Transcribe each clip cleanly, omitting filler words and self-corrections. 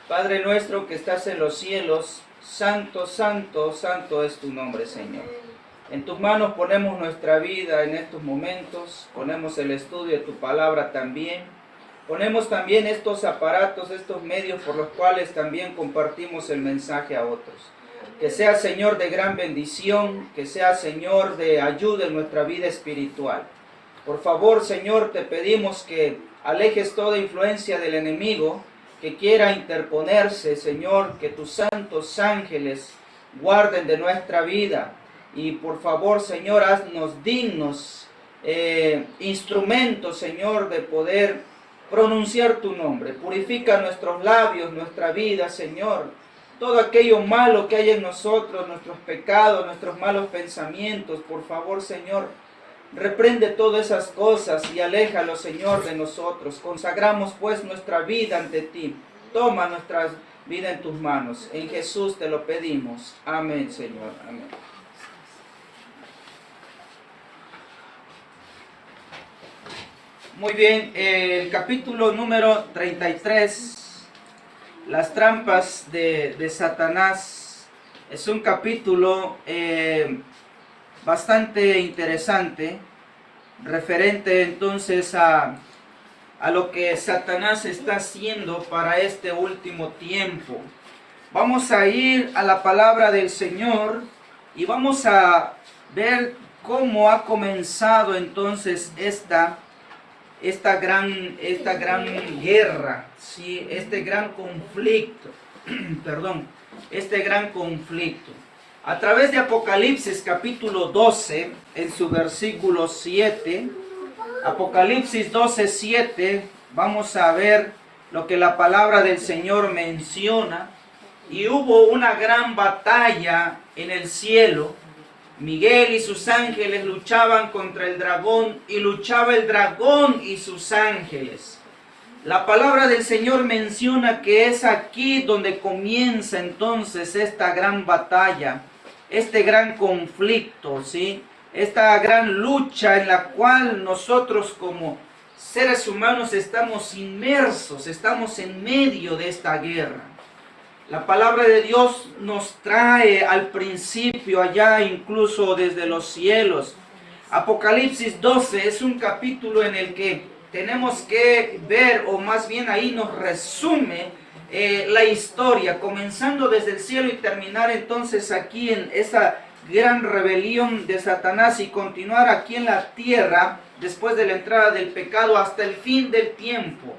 Padre nuestro que estás en los cielos, santo, santo, santo es tu nombre, Señor. En tus manos ponemos nuestra vida en estos momentos, ponemos el estudio de tu palabra también, ponemos también estos aparatos, estos medios por los cuales también compartimos el mensaje a otros. Que sea, Señor, de gran bendición, que sea, Señor, de ayuda en nuestra vida espiritual. Por favor, Señor, te pedimos que alejes toda influencia del enemigo que quiera interponerse, Señor, que tus santos ángeles guarden de nuestra vida. Y por favor, Señor, haznos dignos instrumentos, Señor, de poder pronunciar tu nombre. Purifica nuestros labios, nuestra vida, Señor. Todo aquello malo que hay en nosotros, nuestros pecados, nuestros malos pensamientos, por favor, Señor, reprende todas esas cosas y aléjalo, Señor, de nosotros. Consagramos pues nuestra vida ante ti. Toma nuestra vida en tus manos. En Jesús te lo pedimos. Amén, Señor. Amén. Muy bien, el capítulo número 33, las trampas de Satanás, es un capítulo bastante interesante, referente entonces a lo que Satanás está haciendo para este último tiempo. Vamos a ir a la palabra del Señor y vamos a ver cómo ha comenzado entonces esta gran guerra, ¿sí? Este gran conflicto, perdón, este gran conflicto. A través de Apocalipsis capítulo 12, en su versículo 7, Apocalipsis 12, 7, vamos a ver lo que la palabra del Señor menciona. Y hubo una gran batalla en el cielo. Miguel y sus ángeles luchaban contra el dragón, y luchaba el dragón y sus ángeles. La palabra del Señor menciona que es aquí donde comienza entonces esta gran batalla, este gran conflicto, ¿sí? Esta gran lucha en la cual nosotros como seres humanos estamos inmersos, estamos en medio de esta guerra. La palabra de Dios nos trae al principio, allá incluso desde los cielos. Apocalipsis 12 es un capítulo en el que tenemos que ver, o más bien ahí nos resume la historia, comenzando desde el cielo y terminar entonces aquí en esa gran rebelión de Satanás y continuar aquí en la tierra después de la entrada del pecado hasta el fin del tiempo.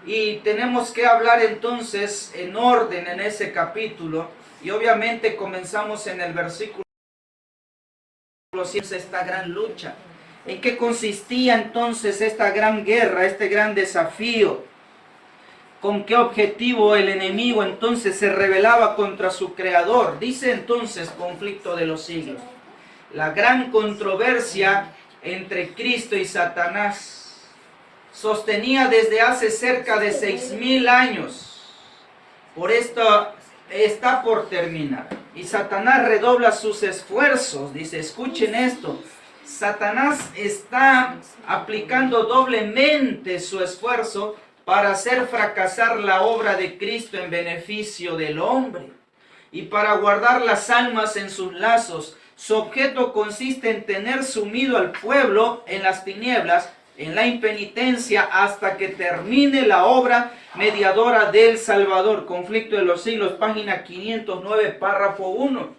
Y tenemos que hablar entonces en orden en ese capítulo, y obviamente comenzamos en el versículo 7, esta gran lucha. ¿En qué consistía entonces esta gran guerra, este gran desafío? ¿Con qué objetivo el enemigo entonces se rebelaba contra su creador? Dice entonces conflicto de los siglos. La gran controversia entre Cristo y Satanás sostenía desde hace cerca de 6,000 años. Por esto está por terminar. Y Satanás redobla sus esfuerzos. Dice, escuchen esto. Satanás está aplicando doblemente su esfuerzo para hacer fracasar la obra de Cristo en beneficio del hombre y para guardar las almas en sus lazos. Su objeto consiste en tener sumido al pueblo en las tinieblas, en la impenitencia, hasta que termine la obra mediadora del Salvador. Conflicto de los siglos, página 509, párrafo 1.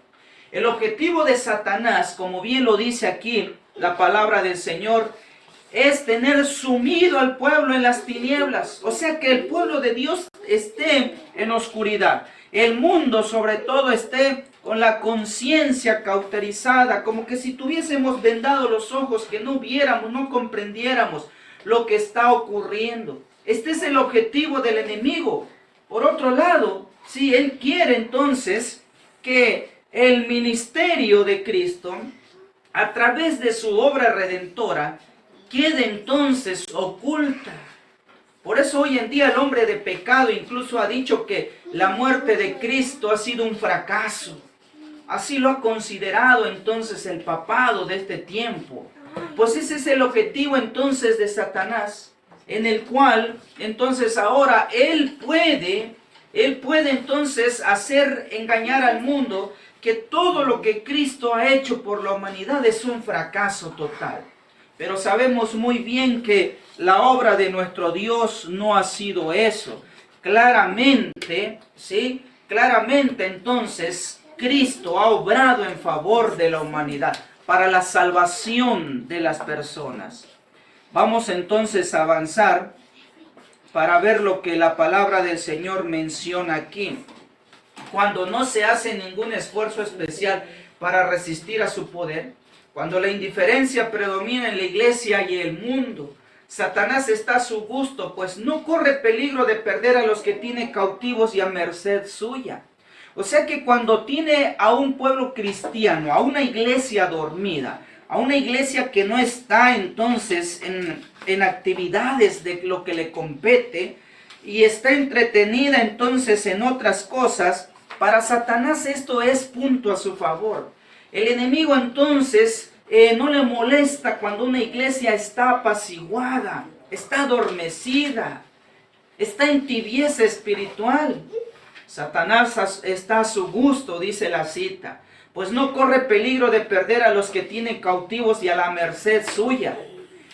El objetivo de Satanás, como bien lo dice aquí la palabra del Señor, es tener sumido al pueblo en las tinieblas. O sea, que el pueblo de Dios esté en oscuridad. El mundo sobre todo esté con la conciencia cauterizada, como que si tuviésemos vendado los ojos, que no viéramos, no comprendiéramos lo que está ocurriendo. Este es el objetivo del enemigo. Por otro lado, si él quiere entonces que el ministerio de Cristo, a través de su obra redentora, quede entonces oculta. Por eso hoy en día el hombre de pecado incluso ha dicho que la muerte de Cristo ha sido un fracaso. Así lo ha considerado entonces el papado de este tiempo. Pues ese es el objetivo entonces de Satanás, en el cual entonces ahora él puede Él puede entonces hacer engañar al mundo que todo lo que Cristo ha hecho por la humanidad es un fracaso total. Pero sabemos muy bien que la obra de nuestro Dios no ha sido eso. Claramente, ¿sí? Claramente entonces Cristo ha obrado en favor de la humanidad, para la salvación de las personas. Vamos entonces a avanzar para ver lo que la palabra del Señor menciona aquí. Cuando no se hace ningún esfuerzo especial para resistir a su poder, cuando la indiferencia predomina en la iglesia y el mundo, Satanás está a su gusto, pues no corre peligro de perder a los que tiene cautivos y a merced suya. O sea que cuando tiene a un pueblo cristiano, a una iglesia dormida, a una iglesia que no está entonces en actividades de lo que le compete y está entretenida entonces en otras cosas, para Satanás esto es punto a su favor. El enemigo entonces no le molesta cuando una iglesia está apaciguada, está adormecida, está en tibieza espiritual. Satanás está a su gusto, dice la cita, pues no corre peligro de perder a los que tienen cautivos y a la merced suya.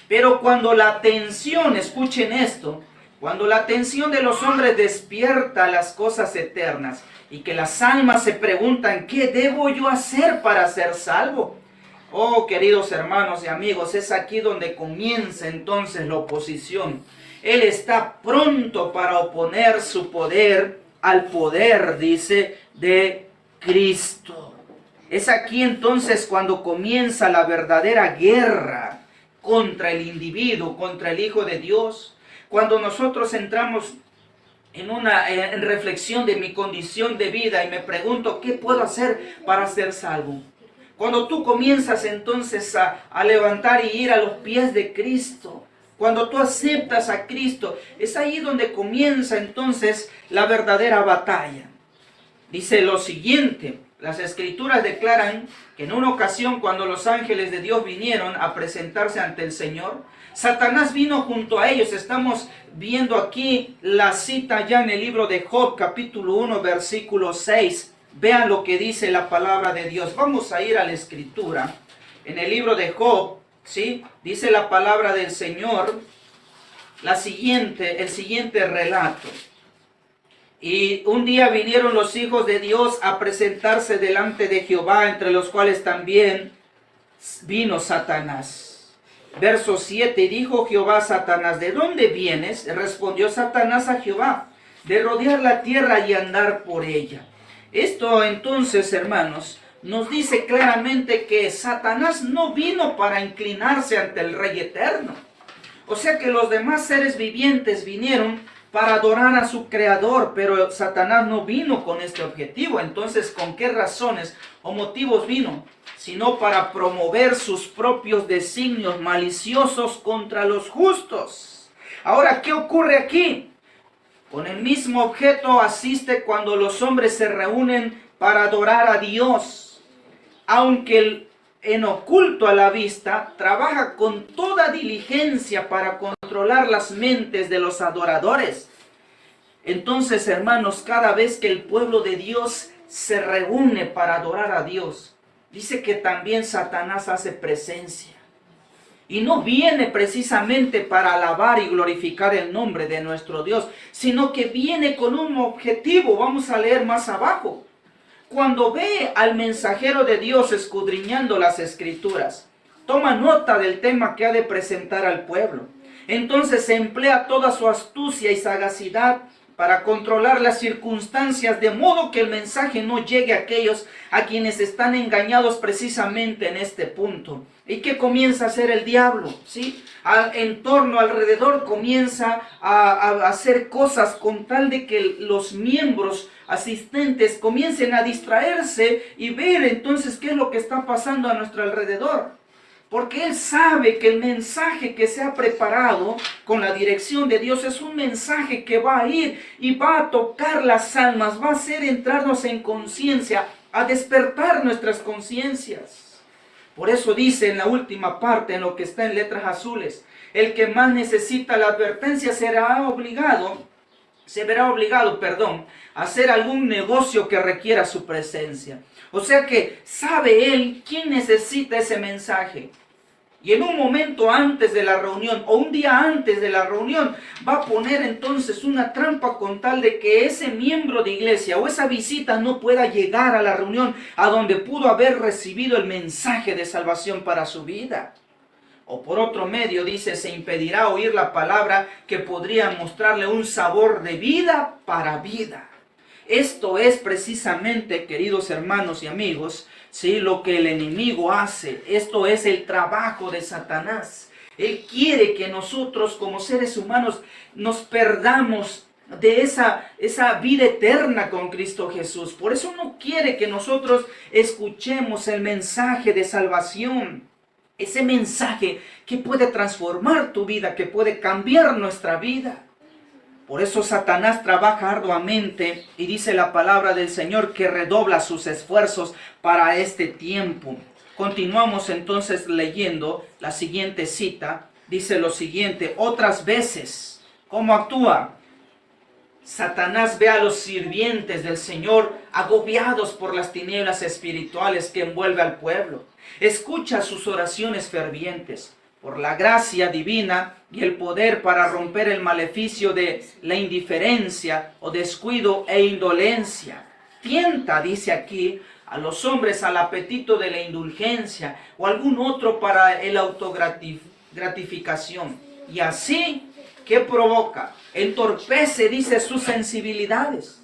Pero cuando la atención, escuchen esto, cuando la atención de los hombres despierta a las cosas eternas y que las almas se preguntan, ¿qué debo yo hacer para ser salvo? Oh, queridos hermanos y amigos, es aquí donde comienza entonces la oposición. Él está pronto para oponer su poder al poder, dice, de Cristo. Es aquí entonces cuando comienza la verdadera guerra contra el individuo, contra el Hijo de Dios. Cuando nosotros entramos en reflexión de mi condición de vida y me pregunto, ¿qué puedo hacer para ser salvo? Cuando tú comienzas entonces a levantar y ir a los pies de Cristo, cuando tú aceptas a Cristo, es ahí donde comienza entonces la verdadera batalla. Dice lo siguiente, las Escrituras declaran que en una ocasión cuando los ángeles de Dios vinieron a presentarse ante el Señor, Satanás vino junto a ellos. Estamos viendo aquí la cita ya en el libro de Job, capítulo 1, versículo 6. Vean lo que dice la palabra de Dios. Vamos a ir a la Escritura. En el libro de Job, ¿sí? Dice la palabra del Señor el siguiente relato. Y un día vinieron los hijos de Dios a presentarse delante de Jehová, entre los cuales también vino Satanás. Verso 7, y dijo Jehová a Satanás, ¿de dónde vienes? Respondió Satanás a Jehová, de rodear la tierra y andar por ella. Esto entonces, hermanos, nos dice claramente que Satanás no vino para inclinarse ante el Rey Eterno. O sea que los demás seres vivientes vinieron para adorar a su Creador, pero Satanás no vino con este objetivo. Entonces, ¿con qué razones o motivos vino? Sino para promover sus propios designios maliciosos contra los justos. Ahora, ¿qué ocurre aquí? Con el mismo objeto asiste cuando los hombres se reúnen para adorar a Dios. Aunque en oculto a la vista, trabaja con toda diligencia para controlar las mentes de los adoradores. Entonces, hermanos, cada vez que el pueblo de Dios se reúne para adorar a Dios, dice que también Satanás hace presencia. Y no viene precisamente para alabar y glorificar el nombre de nuestro Dios, sino que viene con un objetivo. Vamos a leer más abajo. Cuando ve al mensajero de Dios escudriñando las Escrituras, toma nota del tema que ha de presentar al pueblo. Entonces emplea toda su astucia y sagacidad para controlar las circunstancias, de modo que el mensaje no llegue a aquellos a quienes están engañados precisamente en este punto. ¿Y qué comienza a hacer el diablo? ¿Sí? En torno, alrededor, comienza a hacer cosas con tal de que los miembros asistentes comiencen a distraerse y ver entonces qué es lo que está pasando a nuestro alrededor. Porque él sabe que el mensaje que se ha preparado con la dirección de Dios es un mensaje que va a ir y va a tocar las almas, va a hacer entrarnos en conciencia, a despertar nuestras conciencias. Por eso dice en la última parte, en lo que está en letras azules, el que más necesita la advertencia será obligado, se verá obligado, a hacer algún negocio que requiera su presencia. O sea que sabe él quién necesita ese mensaje. Y en un momento antes de la reunión o un día antes de la reunión va a poner entonces una trampa con tal de que ese miembro de iglesia o esa visita no pueda llegar a la reunión a donde pudo haber recibido el mensaje de salvación para su vida. O por otro medio, dice, se impedirá oír la palabra que podría mostrarle un sabor de vida para vida. Esto es precisamente, queridos hermanos y amigos, ¿sí?, lo que el enemigo hace. Esto es el trabajo de Satanás. Él quiere que nosotros como seres humanos nos perdamos de esa vida eterna con Cristo Jesús. Por eso no quiere que nosotros escuchemos el mensaje de salvación. Ese mensaje que puede transformar tu vida, que puede cambiar nuestra vida. Por eso Satanás trabaja arduamente y dice la palabra del Señor que redobla sus esfuerzos para este tiempo. Continuamos entonces leyendo la siguiente cita. Dice lo siguiente: otras veces, ¿cómo actúa? Satanás ve a los sirvientes del Señor agobiados por las tinieblas espirituales que envuelve al pueblo. Escucha sus oraciones fervientes por la gracia divina y el poder para romper el maleficio de la indiferencia o descuido e indolencia. Tienta, dice aquí, a los hombres al apetito de la indulgencia o algún otro para el autogratificación. Y así, ¿qué provoca? Entorpece, dice, sus sensibilidades,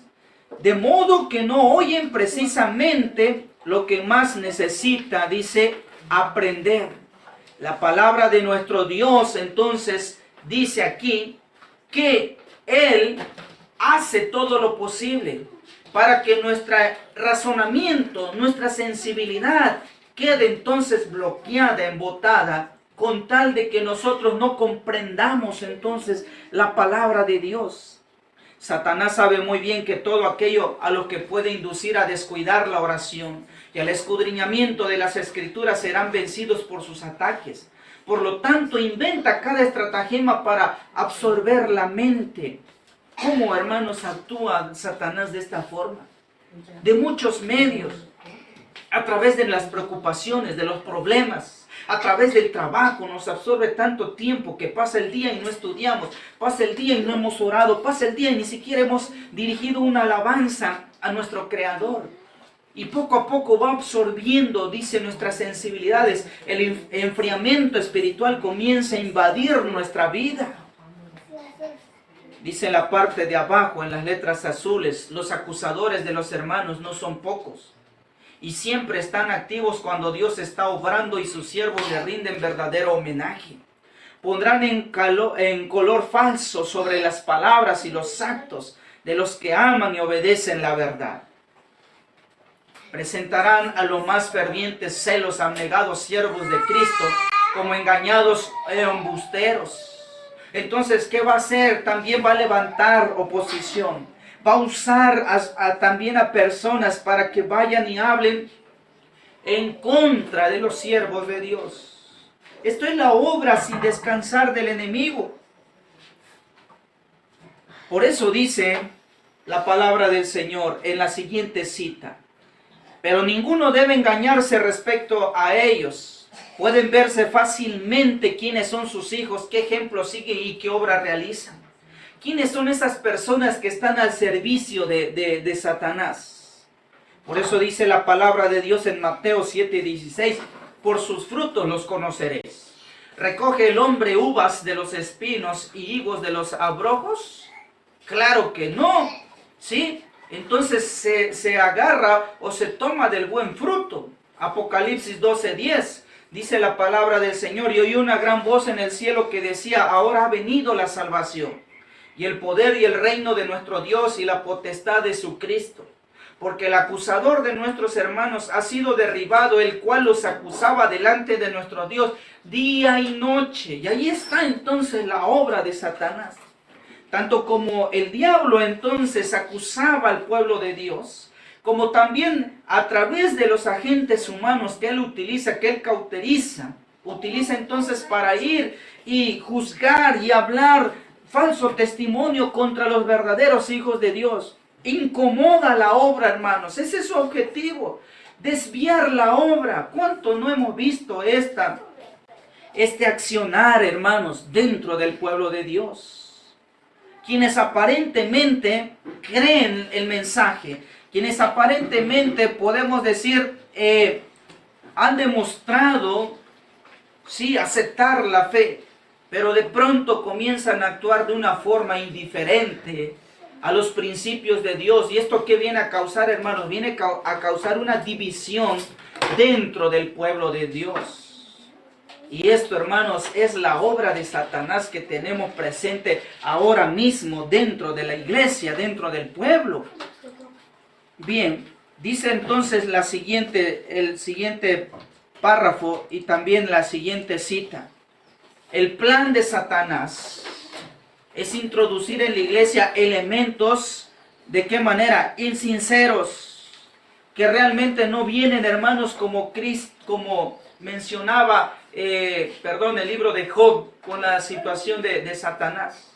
de modo que no oyen precisamente lo que más necesita, dice, aprender. La palabra de nuestro Dios entonces dice aquí que Él hace todo lo posible para que nuestro razonamiento, nuestra sensibilidad quede entonces bloqueada, embotada, con tal de que nosotros no comprendamos entonces la palabra de Dios. Satanás sabe muy bien que todo aquello a lo que puede inducir a descuidar la oración y al escudriñamiento de las Escrituras serán vencidos por sus ataques. Por lo tanto, inventa cada estratagema para absorber la mente. ¿Cómo, hermanos, actúa Satanás de esta forma? De muchos medios, a través de las preocupaciones, de los problemas, a través del trabajo. Nos absorbe tanto tiempo que pasa el día y no estudiamos, pasa el día y no hemos orado, pasa el día y ni siquiera hemos dirigido una alabanza a nuestro Creador. Y poco a poco va absorbiendo, dice, nuestras sensibilidades. El enfriamiento espiritual comienza a invadir nuestra vida. Dice en la parte de abajo, en las letras azules, los acusadores de los hermanos no son pocos. Y siempre están activos cuando Dios está obrando y sus siervos le rinden verdadero homenaje. Pondrán en color falso sobre las palabras y los actos de los que aman y obedecen la verdad. Presentarán a los más fervientes celos abnegados siervos de Cristo como engañados embusteros. Entonces, ¿qué va a hacer? También va a levantar oposición. Va a usar también a personas para que vayan y hablen en contra de los siervos de Dios. Esto es la obra sin descansar del enemigo. Por eso dice la palabra del Señor en la siguiente cita: pero ninguno debe engañarse respecto a ellos. Pueden verse fácilmente quiénes son sus hijos, qué ejemplo siguen y qué obra realizan. ¿Quiénes son esas personas que están al servicio de Satanás? Por eso dice la palabra de Dios en Mateo 7:16, por sus frutos los conoceréis. ¿Recoge el hombre uvas de los espinos y higos de los abrojos? Claro que no, ¿sí? Entonces se agarra o se toma del buen fruto. Apocalipsis 12:10 dice la palabra del Señor: y oí una gran voz en el cielo que decía, ahora ha venido la salvación, y el poder y el reino de nuestro Dios y la potestad de su Cristo. Porque el acusador de nuestros hermanos ha sido derribado, el cual los acusaba delante de nuestro Dios día y noche. Y ahí está entonces la obra de Satanás. Tanto como el diablo entonces acusaba al pueblo de Dios, como también a través de los agentes humanos que él utiliza, que él cauteriza, utiliza entonces para ir y juzgar y hablar falso testimonio contra los verdaderos hijos de Dios. Incomoda la obra, hermanos. Ese es su objetivo. Desviar la obra. ¿Cuánto no hemos visto este accionar, hermanos, dentro del pueblo de Dios? Quienes aparentemente creen el mensaje, quienes aparentemente podemos decir han demostrado, sí, aceptar la fe, pero de pronto comienzan a actuar de una forma indiferente a los principios de Dios. ¿Y esto qué viene a causar, hermanos? Viene a causar una división dentro del pueblo de Dios. Y esto, hermanos, es la obra de Satanás que tenemos presente ahora mismo dentro de la iglesia, dentro del pueblo. Bien, dice entonces el siguiente párrafo y también la siguiente cita. El plan de Satanás es introducir en la iglesia elementos, ¿de qué manera? Insinceros, que realmente no vienen, hermanos, como mencionaba, el libro de Job con la situación de Satanás.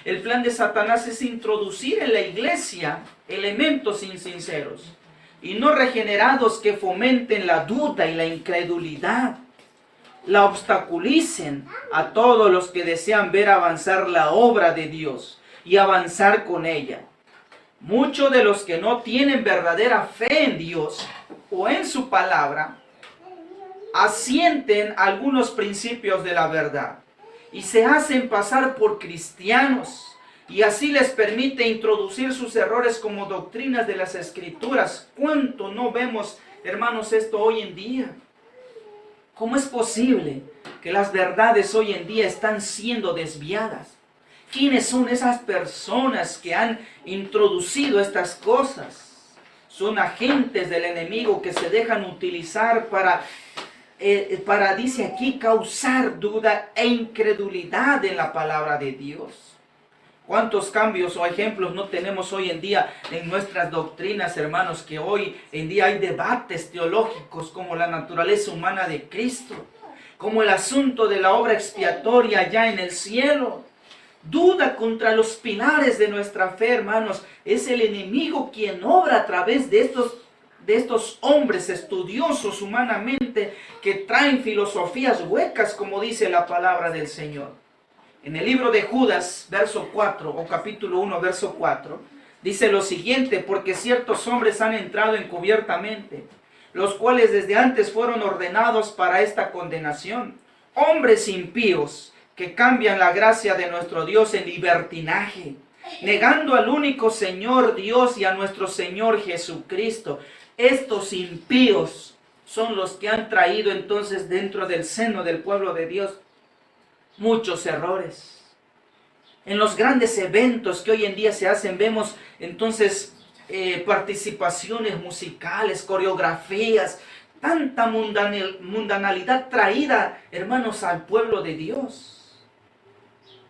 El plan de Satanás es introducir en la iglesia elementos insinceros y no regenerados que fomenten la duda y la incredulidad, la obstaculicen a todos los que desean ver avanzar la obra de Dios y avanzar con ella. Muchos de los que no tienen verdadera fe en Dios o en su palabra, asienten algunos principios de la verdad y se hacen pasar por cristianos, y así les permite introducir sus errores como doctrinas de las Escrituras. ¿Cuánto no vemos, hermanos, esto hoy en día? ¿Cómo es posible que las verdades hoy en día están siendo desviadas? ¿Quiénes son esas personas que han introducido estas cosas? Son agentes del enemigo que se dejan utilizar para, dice aquí, causar duda e incredulidad en la palabra de Dios. ¿Cuántos cambios o ejemplos no tenemos hoy en día en nuestras doctrinas, hermanos? Que hoy en día hay debates teológicos como la naturaleza humana de Cristo, como el asunto de la obra expiatoria ya en el cielo. Duda contra los pilares de nuestra fe, hermanos. Es el enemigo quien obra a través de estos hombres estudiosos humanamente que traen filosofías huecas, como dice la palabra del Señor. En el libro de Judas, verso 4, o capítulo 1, verso 4, dice lo siguiente: porque ciertos hombres han entrado encubiertamente, los cuales desde antes fueron ordenados para esta condenación, hombres impíos que cambian la gracia de nuestro Dios en libertinaje, negando al único Señor Dios y a nuestro Señor Jesucristo. Estos impíos son los que han traído entonces dentro del seno del pueblo de Dios muchos errores. En los grandes eventos que hoy en día se hacen, vemos entonces participaciones musicales, coreografías, tanta mundanalidad traída, hermanos, al pueblo de Dios.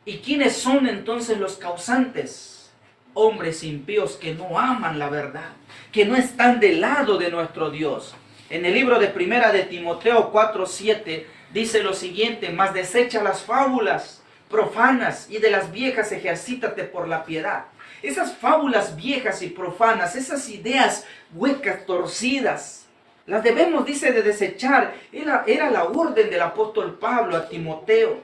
¿Y quiénes son entonces los causantes? Hombres impíos que no aman la verdad, que no están del lado de nuestro Dios. En el libro de Primera de Timoteo 4:7 dice lo siguiente: mas desecha las fábulas profanas y de las viejas ejercítate por la piedad. Esas fábulas viejas y profanas, esas ideas huecas, torcidas, las debemos, dice, de desechar. Era la orden del apóstol Pablo a Timoteo.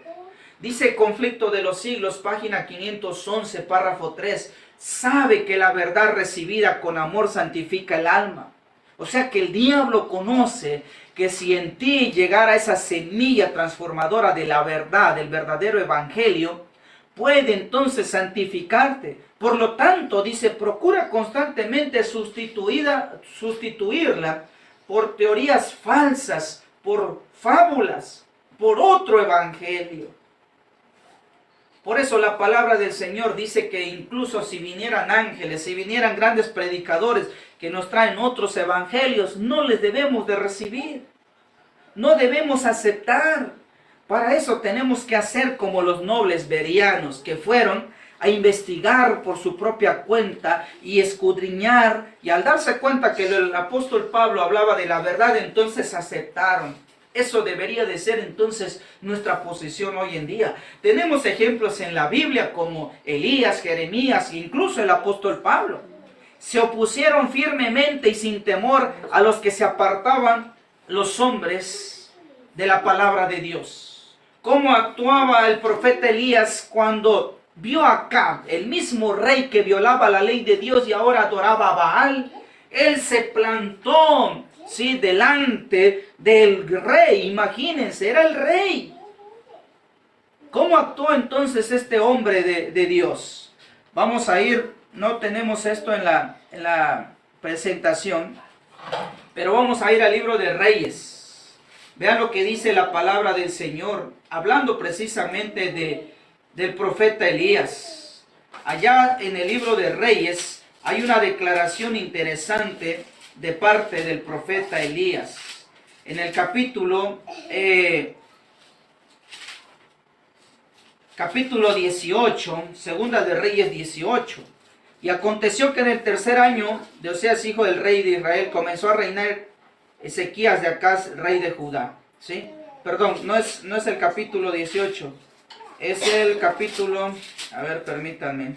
Dice Conflicto de los Siglos, página 511, párrafo 3, sabe que la verdad recibida con amor santifica el alma. O sea que el diablo conoce que si en ti llegara esa semilla transformadora de la verdad, del verdadero evangelio, puede entonces santificarte. Por lo tanto, dice, procura constantemente sustituirla por teorías falsas, por fábulas, por otro evangelio. Por eso la palabra del Señor dice que incluso si vinieran ángeles, si vinieran grandes predicadores que nos traen otros evangelios, no les debemos de recibir. No debemos aceptar. Para eso tenemos que hacer como los nobles bereanos que fueron a investigar por su propia cuenta y escudriñar, y al darse cuenta que el apóstol Pablo hablaba de la verdad, entonces aceptaron. Eso debería de ser entonces nuestra posición hoy en día. Tenemos ejemplos en la Biblia como Elías, Jeremías, incluso el apóstol Pablo. Se opusieron firmemente y sin temor a los que se apartaban los hombres de la palabra de Dios. ¿Cómo actuaba el profeta Elías cuando vio a Acab, el mismo rey que violaba la ley de Dios y ahora adoraba a Baal? Él se plantó, ¿sí?, delante del rey. Imagínense, era el rey. ¿Cómo actuó entonces este hombre de Dios? Vamos a ir, no tenemos esto en la presentación, pero vamos a ir al libro de Reyes. Vean lo que dice la palabra del Señor, hablando precisamente del profeta Elías. Allá en el libro de Reyes hay una declaración interesante de parte del profeta Elías. En el capítulo 18, segunda de Reyes 18. Y aconteció que en el tercer año de Oseas, hijo del rey de Israel, comenzó a reinar Ezequías de Acaz, rey de Judá. ¿Sí? Perdón, no es el capítulo 18. Es el capítulo, a ver, permítanme.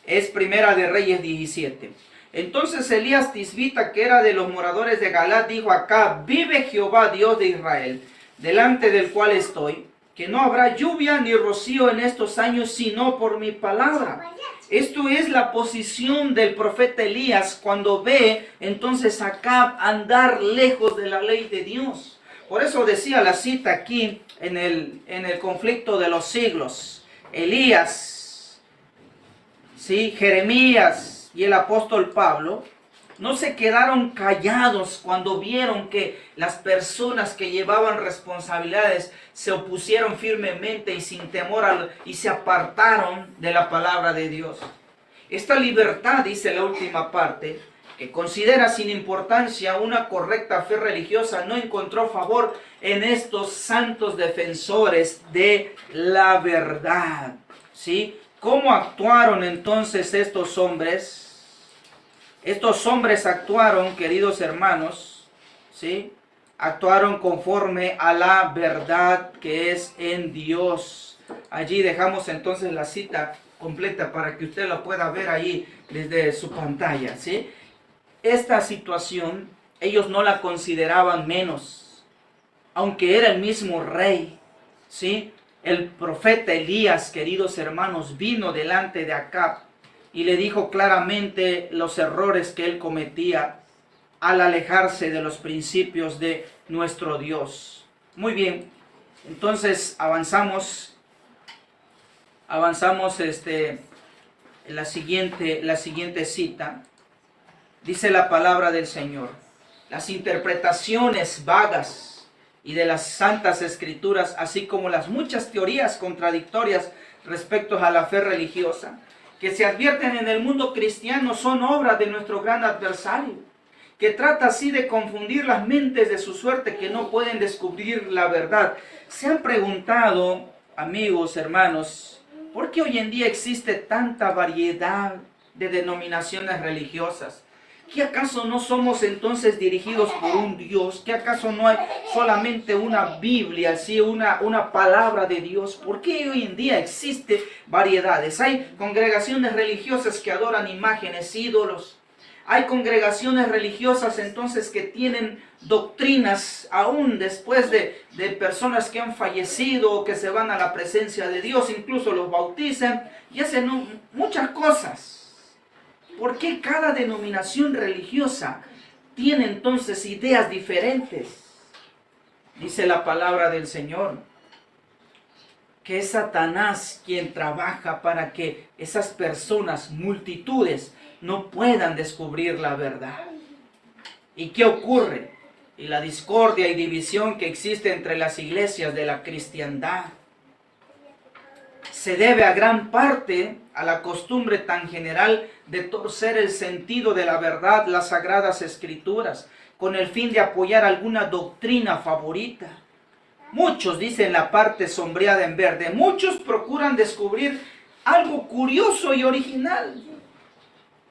Es Primera de Reyes 17. Entonces Elías Tisbita, que era de los moradores de Galad, dijo a Acab: vive Jehová Dios de Israel, delante del cual estoy, que no habrá lluvia ni rocío en estos años, sino por mi palabra. Esto es la posición del profeta Elías cuando ve entonces a Acab andar lejos de la ley de Dios. Por eso decía la cita aquí en el conflicto de los siglos. Elías, ¿sí?, Jeremías y el apóstol Pablo no se quedaron callados cuando vieron que las personas que llevaban responsabilidades se opusieron firmemente y sin temor y se apartaron de la palabra de Dios. Esta libertad, dice la última parte, que considera sin importancia una correcta fe religiosa, no encontró favor en estos santos defensores de la verdad. ¿Sí? ¿Cómo actuaron entonces estos hombres? Estos hombres actuaron, queridos hermanos, ¿sí?, actuaron conforme a la verdad que es en Dios. Allí dejamos entonces la cita completa para que usted la pueda ver ahí desde su pantalla, ¿sí? Esta situación ellos no la consideraban menos, aunque era el mismo rey, ¿sí? El profeta Elías, queridos hermanos, vino delante de Acab y le dijo claramente los errores que él cometía al alejarse de los principios de nuestro Dios. Muy bien, entonces avanzamos en la siguiente cita. Dice la palabra del Señor: las interpretaciones vagas y de las santas escrituras, así como las muchas teorías contradictorias respecto a la fe religiosa que se advierten en el mundo cristiano, son obra de nuestro gran adversario, que trata así de confundir las mentes de su suerte, que no pueden descubrir la verdad. ¿Se han preguntado, amigos, hermanos, por qué hoy en día existe tanta variedad de denominaciones religiosas? ¿Qué acaso no somos entonces dirigidos por un Dios? ¿Qué acaso no hay solamente una Biblia, ¿sí?, una palabra de Dios? ¿Por qué hoy en día existe variedades? Hay congregaciones religiosas que adoran imágenes, ídolos. Hay congregaciones religiosas entonces que tienen doctrinas aún después de personas que han fallecido o que se van a la presencia de Dios, incluso los bautizan y hacen muchas cosas. ¿Por qué cada denominación religiosa tiene entonces ideas diferentes? Dice la palabra del Señor que es Satanás quien trabaja para que esas personas, multitudes, no puedan descubrir la verdad. ¿Y qué ocurre? Y la discordia y división que existe entre las iglesias de la cristiandad se debe a gran parte a la costumbre tan general de torcer el sentido de la verdad, las sagradas escrituras, con el fin de apoyar alguna doctrina favorita. Muchos, dicen la parte sombreada en verde, muchos procuran descubrir algo curioso y original.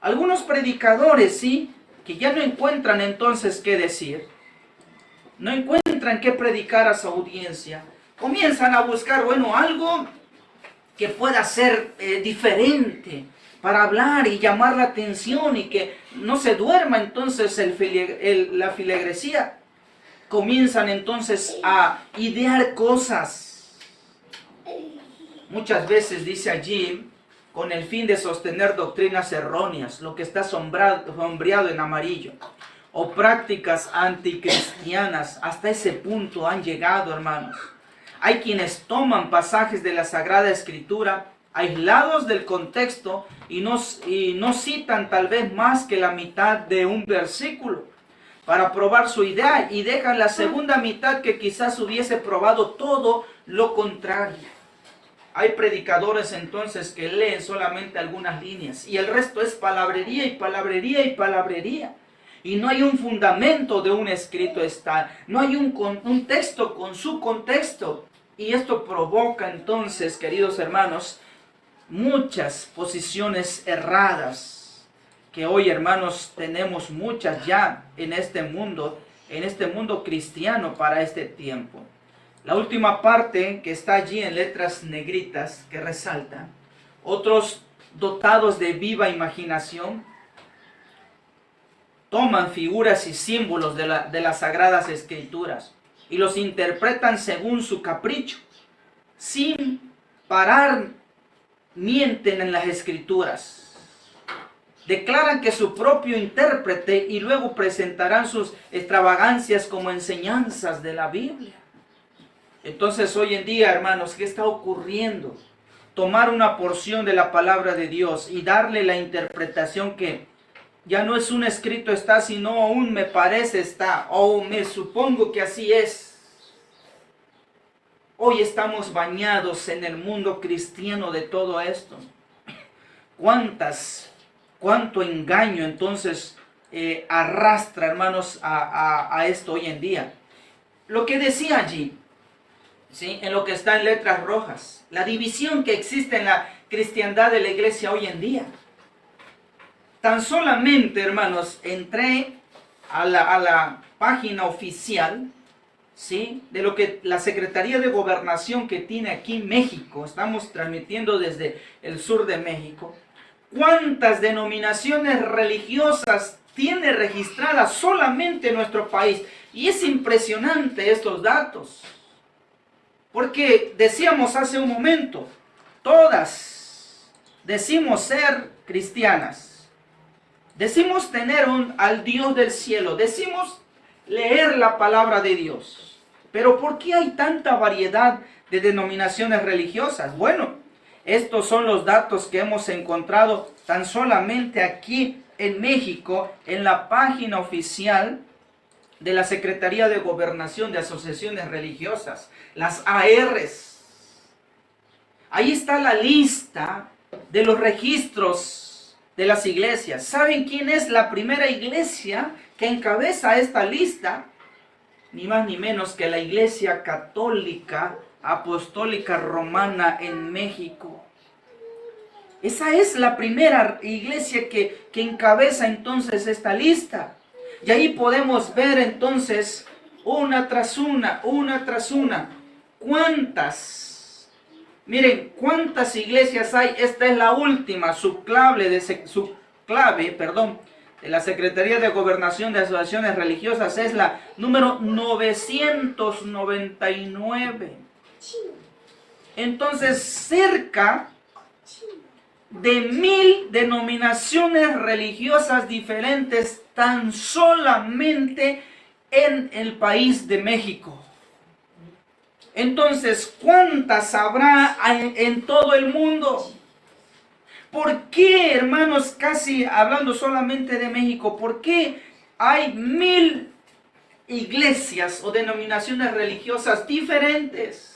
Algunos predicadores, sí, que ya no encuentran entonces qué decir, no encuentran qué predicar a su audiencia, comienzan a buscar, bueno, algo que pueda ser diferente para hablar y llamar la atención y que no se duerma entonces la filigresía. Comienzan entonces a idear cosas. Muchas veces dice allí, con el fin de sostener doctrinas erróneas, lo que está sombreado en amarillo, o prácticas anticristianas. Hasta ese punto han llegado, hermanos. Hay quienes toman pasajes de la Sagrada Escritura aislados del contexto y no citan tal vez más que la mitad de un versículo para probar su idea, y dejan la segunda mitad que quizás hubiese probado todo lo contrario. Hay predicadores entonces que leen solamente algunas líneas y el resto es palabrería y palabrería y palabrería. Y no hay un fundamento de un escrito no hay un texto con su contexto. Y esto provoca entonces, queridos hermanos, muchas posiciones erradas, que hoy, hermanos, tenemos muchas ya en este mundo cristiano para este tiempo. La última parte que está allí en letras negritas que resalta: otros dotados de viva imaginación toman figuras y símbolos de las Sagradas Escrituras y los interpretan según su capricho. Sin parar, mienten en las Escrituras. Declaran que su propio intérprete y luego presentarán sus extravagancias como enseñanzas de la Biblia. Entonces hoy en día, hermanos, ¿qué está ocurriendo? Tomar una porción de la palabra de Dios y darle la interpretación que ya no es un escrito está, sino un me parece está, o me supongo que así es. Hoy estamos bañados en el mundo cristiano de todo esto. Cuánto engaño entonces arrastra, hermanos, a esto hoy en día. Lo que decía allí, ¿sí?, en lo que está en letras rojas, la división que existe en la cristiandad de la iglesia hoy en día. Tan solamente, hermanos, entré a la página oficial, ¿sí?, de lo que la Secretaría de Gobernación que tiene aquí México. Estamos transmitiendo desde el sur de México. ¿Cuántas denominaciones religiosas tiene registradas solamente nuestro país? Y es impresionante estos datos. Porque decíamos hace un momento, todas decimos ser cristianas. Decimos tener al Dios del cielo. Decimos leer la palabra de Dios. Pero ¿por qué hay tanta variedad de denominaciones religiosas? Bueno, estos son los datos que hemos encontrado tan solamente aquí en México, en la página oficial de la Secretaría de Gobernación de Asociaciones Religiosas, las ARs. Ahí está la lista de los registros de las iglesias. ¿Saben quién es la primera iglesia que encabeza esta lista? Ni más ni menos que la Iglesia Católica Apostólica Romana en México. Esa es la primera iglesia que encabeza entonces esta lista. Y ahí podemos ver entonces una tras una. ¿Cuántas? Miren, ¿cuántas iglesias hay? Esta es la última, su clave, de la Secretaría de Gobernación de Asociaciones Religiosas es la número 999. Entonces, cerca de 1000 denominaciones religiosas diferentes tan solamente en el país de México. Entonces, ¿cuántas habrá en todo el mundo? ¿Por qué, hermanos, casi hablando solamente de México, por qué hay 1000 iglesias o denominaciones religiosas diferentes?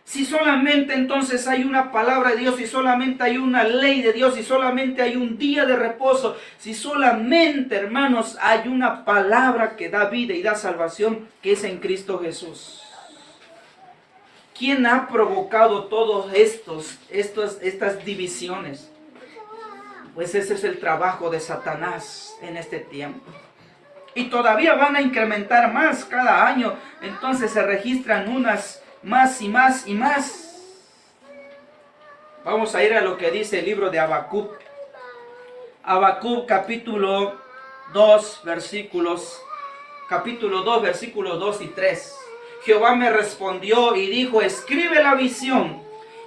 Si solamente entonces hay una palabra de Dios, si solamente hay una ley de Dios, si solamente hay un día de reposo, si solamente, hermanos, hay una palabra que da vida y da salvación, que es en Cristo Jesús. ¿Quién ha provocado todas estas divisiones? Pues ese es el trabajo de Satanás, en este tiempo. Y todavía van a incrementar más cada año. Entonces se registran unas más y más y más. Vamos a ir a lo que dice el libro de Habacuc. Habacuc capítulo 2 versículos 2 y 3. Jehová me respondió y dijo: escribe la visión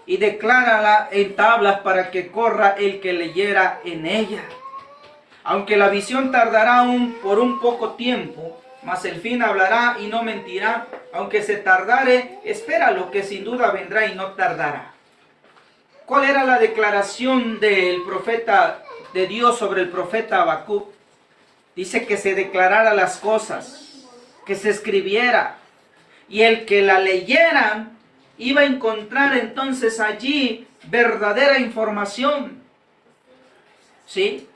y declárala en tablas para que corra el que leyera en ella. Aunque la visión tardará aún por un poco tiempo, mas el fin hablará y no mentirá. Aunque se tardare, espéralo, que sin duda vendrá y no tardará. ¿Cuál era la declaración del profeta de Dios sobre el profeta Habacuc? Dice que se declarara las cosas, que se escribiera, y el que la leyera iba a encontrar entonces allí verdadera información. ¿Sí?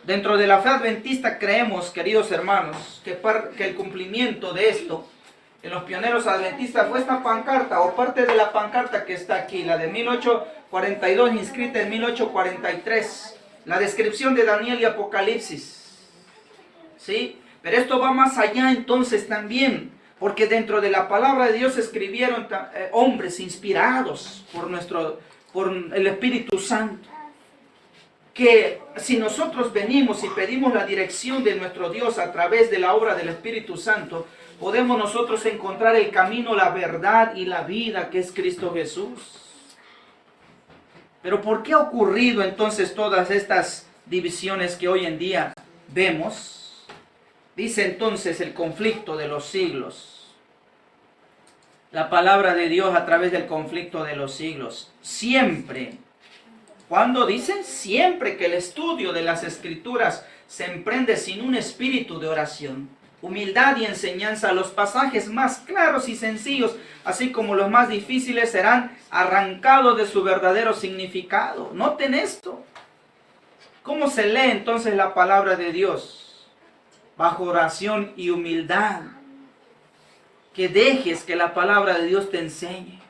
Dentro de la fe adventista creemos, queridos hermanos, que el cumplimiento de esto en los pioneros adventistas fue esta pancarta, o parte de la pancarta que está aquí, la de 1842, inscrita en 1843, la descripción de Daniel y Apocalipsis. ¿Sí? Pero esto va más allá entonces también, porque dentro de la palabra de Dios escribieron hombres inspirados por el Espíritu Santo. Que si nosotros venimos y pedimos la dirección de nuestro Dios a través de la obra del Espíritu Santo, podemos nosotros encontrar el camino, la verdad y la vida que es Cristo Jesús. Pero ¿por qué ha ocurrido entonces todas estas divisiones que hoy en día vemos? Dice entonces el conflicto de los siglos. La palabra de Dios a través del conflicto de los siglos. Siempre. ¿Cuándo dice? Siempre que el estudio de las Escrituras se emprende sin un espíritu de oración, humildad y enseñanza, los pasajes más claros y sencillos, así como los más difíciles, serán arrancados de su verdadero significado. Noten esto. ¿Cómo se lee entonces la palabra de Dios? Bajo oración y humildad. Que dejes que la palabra de Dios te enseñe.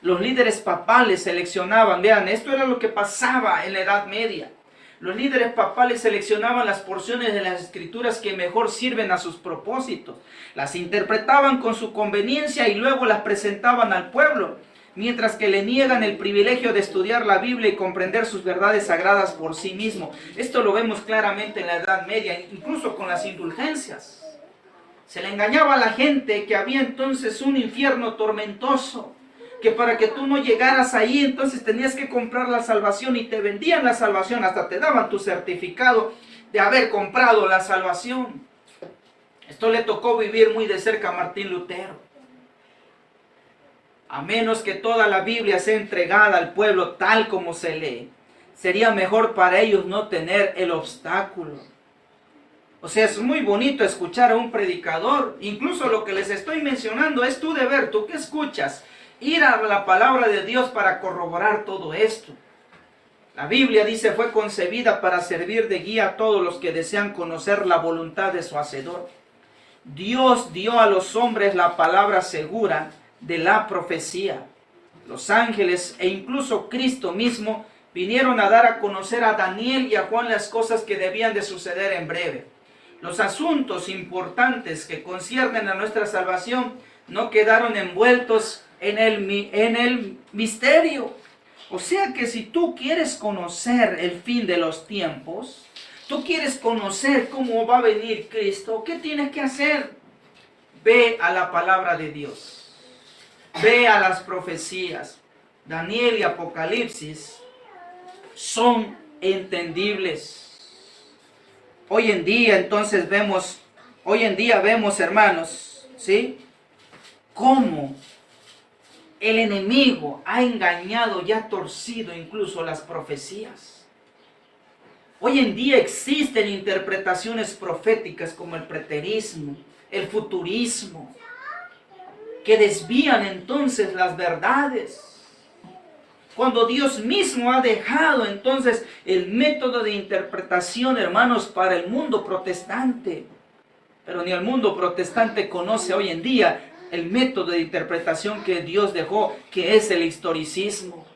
Los líderes papales seleccionaban, vean, esto era lo que pasaba en la Edad Media. Los líderes papales seleccionaban las porciones de las Escrituras que mejor sirven a sus propósitos. Las interpretaban con su conveniencia y luego las presentaban al pueblo, mientras que le niegan el privilegio de estudiar la Biblia y comprender sus verdades sagradas por sí mismo. Esto lo vemos claramente en la Edad Media, incluso con las indulgencias. Se le engañaba a la gente que había entonces un infierno tormentoso, que para que tú no llegaras ahí, entonces tenías que comprar la salvación, y te vendían la salvación, hasta te daban tu certificado de haber comprado la salvación. Esto le tocó vivir muy de cerca a Martín Lutero. A menos que toda la Biblia sea entregada al pueblo tal como se lee, sería mejor para ellos no tener el obstáculo. O sea, es muy bonito escuchar a un predicador, incluso lo que les estoy mencionando es tu deber, tú que escuchas, ir a la palabra de Dios para corroborar todo esto. La Biblia dice fue concebida para servir de guía a todos los que desean conocer la voluntad de su Hacedor. Dios dio a los hombres la palabra segura de la profecía. Los ángeles e incluso Cristo mismo vinieron a dar a conocer a Daniel y a Juan las cosas que debían de suceder en breve. Los asuntos importantes que conciernen a nuestra salvación no quedaron envueltos en el misterio. O sea que si tú quieres conocer el fin de los tiempos, tú quieres conocer cómo va a venir Cristo, ¿qué tienes que hacer? Ve a la palabra de Dios. Ve a las profecías. Daniel y Apocalipsis son entendibles. Hoy en día entonces vemos, hermanos, ¿sí? Cómo el enemigo ha engañado y ha torcido incluso las profecías. Hoy en día existen interpretaciones proféticas como el preterismo, el futurismo, que desvían entonces las verdades. Cuando Dios mismo ha dejado entonces el método de interpretación, hermanos, para el mundo protestante. Pero ni el mundo protestante conoce hoy en día el método de interpretación que Dios dejó, que es el historicismo.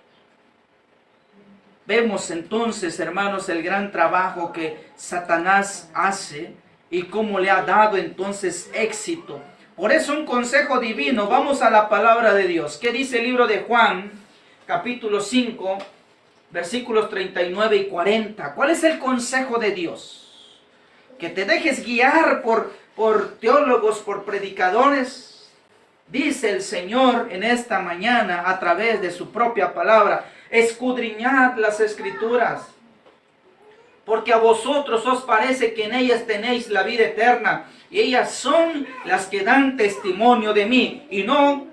Vemos entonces, hermanos, el gran trabajo que Satanás hace y cómo le ha dado entonces éxito. Por eso un consejo divino. Vamos a la palabra de Dios. ¿Qué dice el libro de Juan, capítulo 5, versículos 39 y 40? ¿Cuál es el consejo de Dios? Que te dejes guiar por teólogos, por predicadores. Dice el Señor en esta mañana a través de su propia palabra: escudriñad las Escrituras, porque a vosotros os parece que en ellas tenéis la vida eterna, y ellas son las que dan testimonio de mí, y no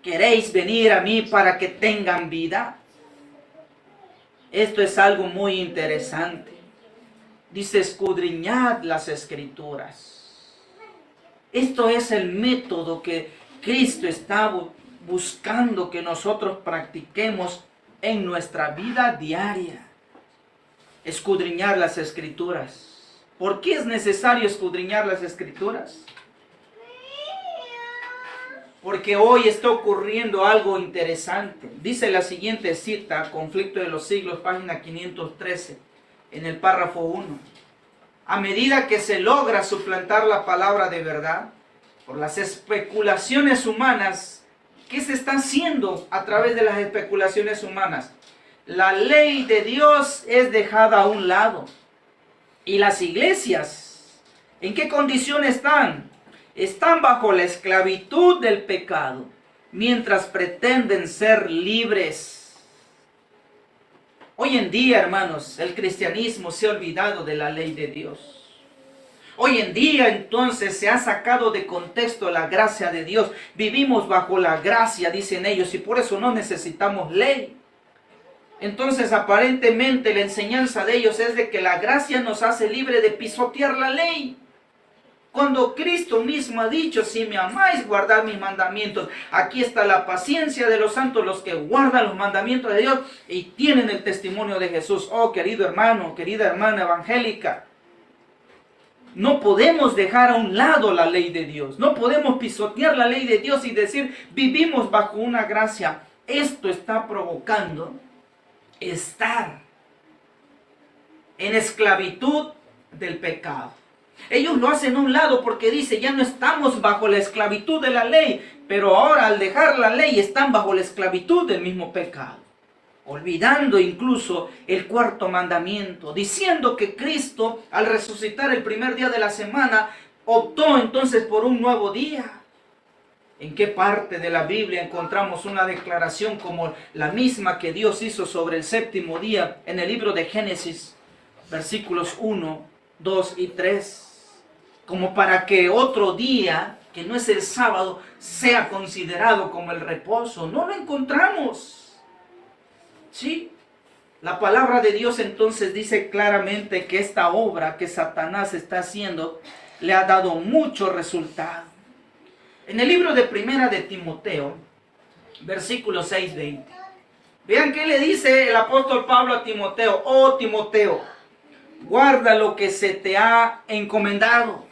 queréis venir a mí para que tengan vida. Esto es algo muy interesante. Dice: escudriñad las Escrituras. Esto es el método que Cristo está buscando que nosotros practiquemos en nuestra vida diaria. Escudriñar las Escrituras. ¿Por qué es necesario escudriñar las Escrituras? Porque hoy está ocurriendo algo interesante. Dice la siguiente cita, Conflicto de los Siglos, página 513, en el párrafo 1. A medida que se logra suplantar la palabra de verdad por las especulaciones humanas, ¿qué se está haciendo a través de las especulaciones humanas? La ley de Dios es dejada a un lado. ¿Y las iglesias en qué condición están? Están bajo la esclavitud del pecado, mientras pretenden ser libres. Hoy en día, hermanos, el cristianismo se ha olvidado de la ley de Dios. Hoy en día, entonces, se ha sacado de contexto la gracia de Dios. Vivimos bajo la gracia, dicen ellos, y por eso no necesitamos ley. Entonces, aparentemente, la enseñanza de ellos es de que la gracia nos hace libre de pisotear la ley. Cuando Cristo mismo ha dicho: si me amáis, guardad mis mandamientos. Aquí está la paciencia de los santos, los que guardan los mandamientos de Dios y tienen el testimonio de Jesús. Oh, querido hermano, querida hermana evangélica, no podemos dejar a un lado la ley de Dios. No podemos pisotear la ley de Dios y decir: vivimos bajo una gracia. Esto está provocando estar en esclavitud del pecado. Ellos lo hacen a un lado porque dice: ya no estamos bajo la esclavitud de la ley, pero ahora al dejar la ley están bajo la esclavitud del mismo pecado, olvidando incluso el cuarto mandamiento, diciendo que Cristo, al resucitar el primer día de la semana, optó entonces por un nuevo día. ¿En qué parte de la Biblia encontramos una declaración como la misma que Dios hizo sobre el séptimo día? En el libro de Génesis, versículos 1, 2 y 3. Como para que otro día, que no es el sábado, sea considerado como el reposo. No lo encontramos. ¿Sí? La palabra de Dios entonces dice claramente que esta obra que Satanás está haciendo le ha dado mucho resultado. En el libro de Primera de Timoteo, versículo 6-20. Vean qué le dice el apóstol Pablo a Timoteo: oh Timoteo, guarda lo que se te ha encomendado,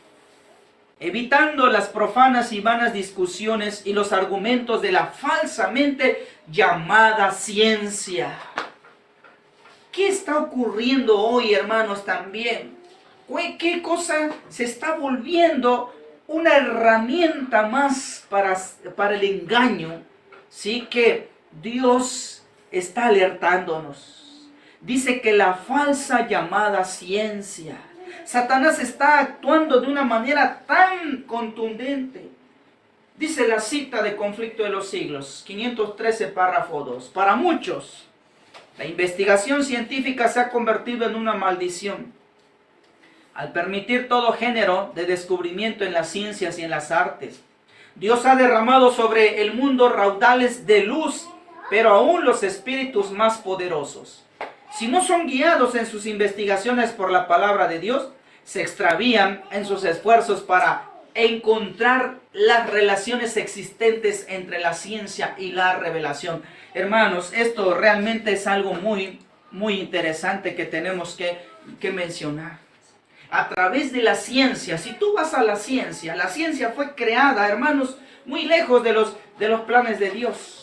evitando las profanas y vanas discusiones y los argumentos de la falsamente llamada ciencia. ¿Qué está ocurriendo hoy, hermanos, también? ¿Qué cosa se está volviendo una herramienta más para el engaño? Sí, que Dios está alertándonos. Dice que la falsa llamada ciencia. Satanás está actuando de una manera tan contundente. Dice la cita de Conflicto de los Siglos, 513, párrafo 2. Para muchos, la investigación científica se ha convertido en una maldición. Al permitir todo género de descubrimiento en las ciencias y en las artes, Dios ha derramado sobre el mundo raudales de luz, pero aún los espíritus más poderosos, si no son guiados en sus investigaciones por la palabra de Dios, se extravían en sus esfuerzos para encontrar las relaciones existentes entre la ciencia y la revelación. Hermanos, esto realmente es algo muy interesante que tenemos que mencionar. A través de la ciencia, si tú vas a la ciencia fue creada, hermanos, muy lejos de los planes de Dios.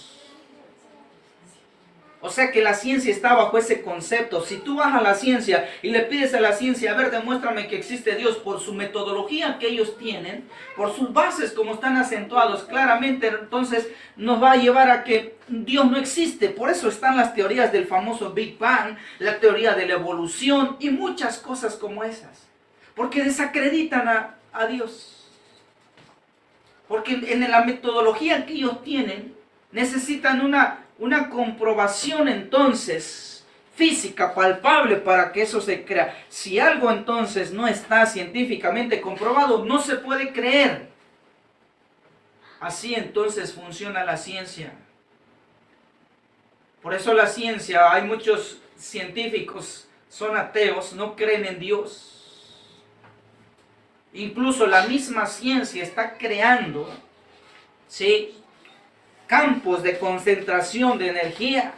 O sea que la ciencia está bajo ese concepto. Si tú vas a la ciencia y le pides a la ciencia, a ver, demuéstrame que existe Dios por su metodología que ellos tienen, por sus bases como están acentuados claramente, entonces nos va a llevar a que Dios no existe. Por eso están las teorías del famoso Big Bang, la teoría de la evolución y muchas cosas como esas. Porque desacreditan a Dios. Porque en la metodología que ellos tienen, necesitan una comprobación entonces física, palpable, para que eso se crea. Si algo entonces no está científicamente comprobado, no se puede creer. Así entonces funciona la ciencia. Por eso la ciencia, hay muchos científicos, son ateos, no creen en Dios. Incluso la misma ciencia está creando, ¿sí?, campos de concentración de energía.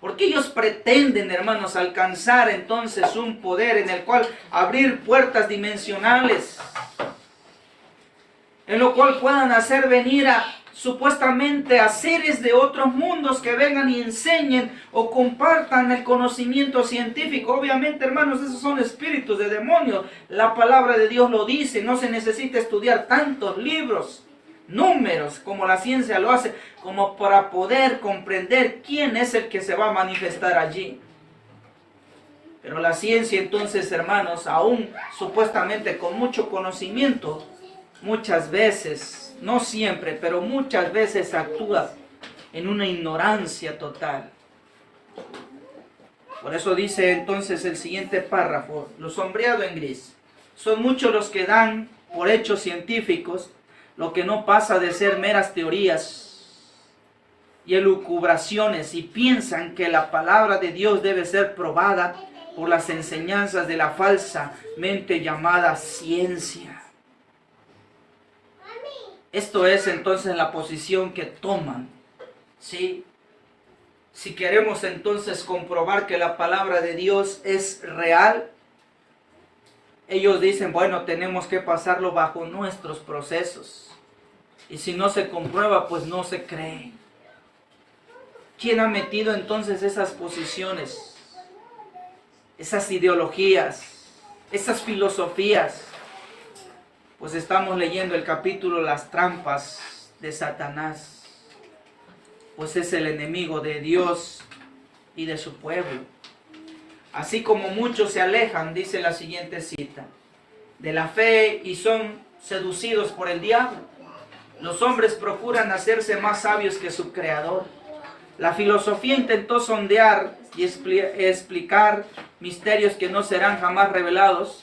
Porque ellos pretenden, hermanos, alcanzar entonces un poder en el cual abrir puertas dimensionales, en lo cual puedan hacer venir supuestamente a seres de otros mundos que vengan y enseñen o compartan el conocimiento científico. Obviamente, hermanos, esos son espíritus de demonios. La palabra de Dios lo dice, no se necesita estudiar tantos libros, números, como la ciencia lo hace, como para poder comprender quién es el que se va a manifestar allí. Pero la ciencia entonces, hermanos, aún supuestamente con mucho conocimiento, muchas veces, no siempre, pero muchas veces actúa en una ignorancia total. Por eso dice entonces el siguiente párrafo, lo sombreado en gris. Son muchos los que dan por hechos científicos lo que no pasa de ser meras teorías y elucubraciones, y piensan que la palabra de Dios debe ser probada por las enseñanzas de la falsamente llamada ciencia. Esto es entonces la posición que toman, ¿sí? Si queremos entonces comprobar que la palabra de Dios es real, ellos dicen, bueno, tenemos que pasarlo bajo nuestros procesos. Y si no se comprueba, pues no se cree. ¿Quién ha metido entonces esas posiciones, esas ideologías, esas filosofías? Pues estamos leyendo el capítulo Las trampas de Satanás. Pues es el enemigo de Dios y de su pueblo. Así como muchos se alejan, dice la siguiente cita, de la fe y son seducidos por el diablo. Los hombres procuran hacerse más sabios que su creador. La filosofía intentó sondear y explicar misterios que no serán jamás revelados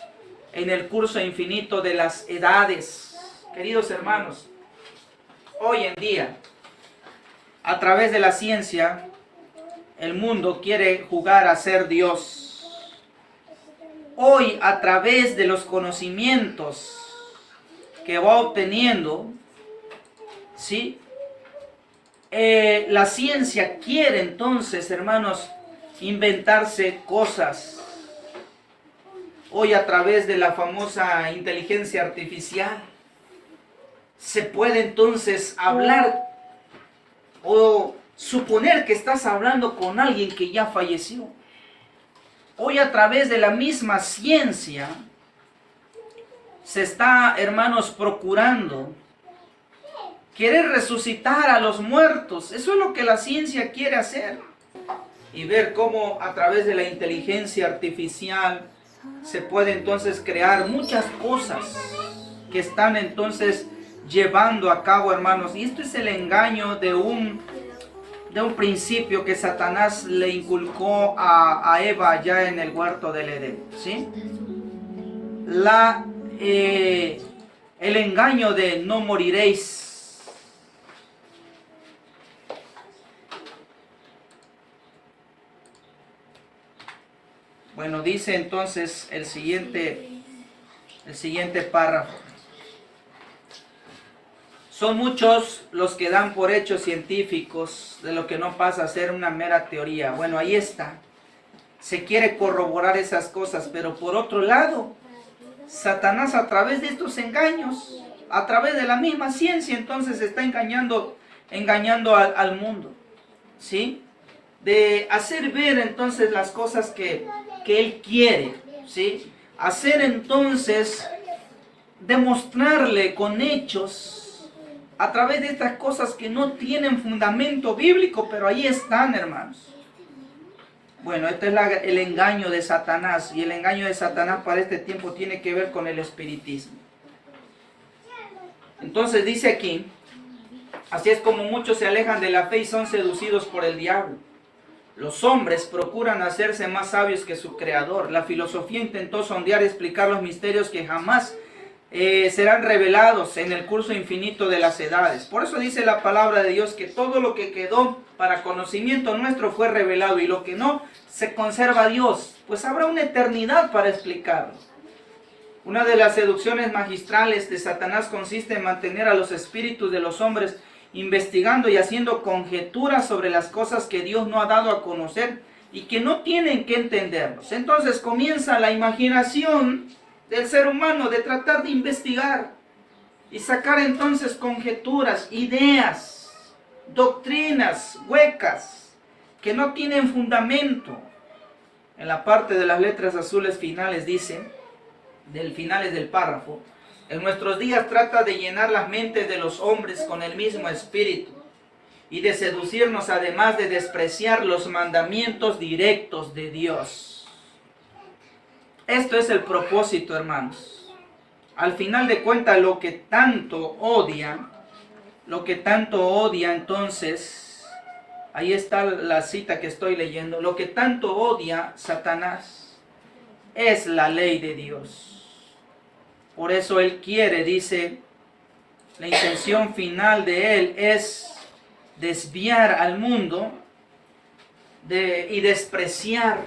en el curso infinito de las edades. Queridos hermanos, hoy en día, a través de la ciencia, el mundo quiere jugar a ser Dios. Hoy, a través de los conocimientos que va obteniendo, ¿sí?, la ciencia quiere entonces, hermanos, inventarse cosas. Hoy, a través de la famosa inteligencia artificial, se puede entonces hablar o suponer que estás hablando con alguien que ya falleció. Hoy, a través de la misma ciencia, se está, hermanos, procurando querer resucitar a los muertos. Eso es lo que la ciencia quiere hacer. Y ver cómo a través de la inteligencia artificial se puede entonces crear muchas cosas que están entonces llevando a cabo, hermanos. Y esto es el engaño de un principio que Satanás le inculcó a Eva allá en el huerto del Edén, ¿sí? El engaño de no moriréis. Bueno, dice entonces el siguiente párrafo. Son muchos los que dan por hechos científicos de lo que no pasa a ser una mera teoría. Bueno, ahí está. Se quiere corroborar esas cosas, pero por otro lado, Satanás, a través de estos engaños, a través de la misma ciencia, entonces está engañando al mundo, ¿sí? de hacer ver entonces las cosas que Él quiere, ¿sí? Hacer entonces, demostrarle con hechos a través de estas cosas que no tienen fundamento bíblico, pero ahí están, hermanos. Bueno, este es el engaño de Satanás, y el engaño de Satanás para este tiempo tiene que ver con el espiritismo. Entonces dice aquí, así es como muchos se alejan de la fe y son seducidos por el diablo. Los hombres procuran hacerse más sabios que su creador. La filosofía intentó sondear y explicar los misterios que jamás serán revelados en el curso infinito de las edades. Por eso dice la palabra de Dios que todo lo que quedó para conocimiento nuestro fue revelado, y lo que no se conserva a Dios, pues habrá una eternidad para explicarlo. Una de las seducciones magistrales de Satanás consiste en mantener a los espíritus de los hombres investigando y haciendo conjeturas sobre las cosas que Dios no ha dado a conocer y que no tienen que entenderlos. Entonces comienza la imaginación del ser humano de tratar de investigar y sacar entonces conjeturas, ideas, doctrinas huecas que no tienen fundamento. En la parte de las letras azules finales dice, finales del párrafo, en nuestros días trata de llenar las mentes de los hombres con el mismo espíritu y de seducirnos, además de despreciar los mandamientos directos de Dios. Esto es el propósito, hermanos. Al final de cuentas, lo que tanto odia, entonces, ahí está la cita que estoy leyendo, lo que tanto odia Satanás es la ley de Dios. Por eso él quiere, dice, la intención final de él es desviar al mundo y despreciar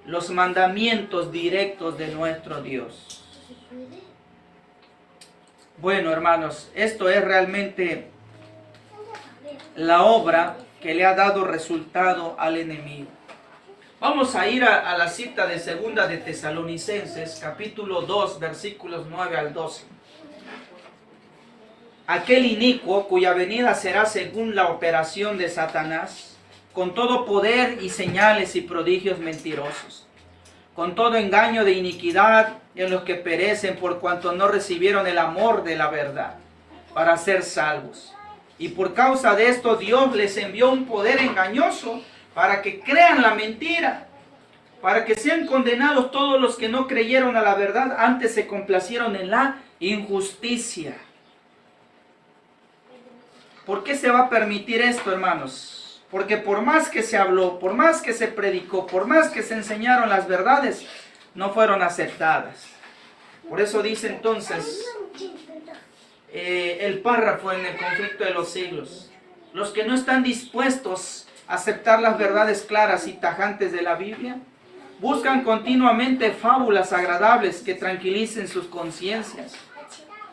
los mandamientos directos de nuestro Dios. Bueno, hermanos, esto es realmente la obra que le ha dado resultado al enemigo. Vamos a ir a la cita de segunda de Tesalonicenses, capítulo 2, versículos 9 al 12. Aquel inicuo cuya venida será según la operación de Satanás, con todo poder y señales y prodigios mentirosos, con todo engaño de iniquidad en los que perecen por cuanto no recibieron el amor de la verdad para ser salvos. Y por causa de esto Dios les envió un poder engañoso para que crean la mentira, para que sean condenados todos los que no creyeron a la verdad, antes se complacieron en la injusticia. ¿Por qué se va a permitir esto, hermanos? Porque por más que se habló, por más que se predicó, por más que se enseñaron las verdades, no fueron aceptadas. Por eso dice entonces el párrafo en el conflicto de los siglos: los que no están dispuestos aceptar las verdades claras y tajantes de la Biblia, buscan continuamente fábulas agradables que tranquilicen sus conciencias.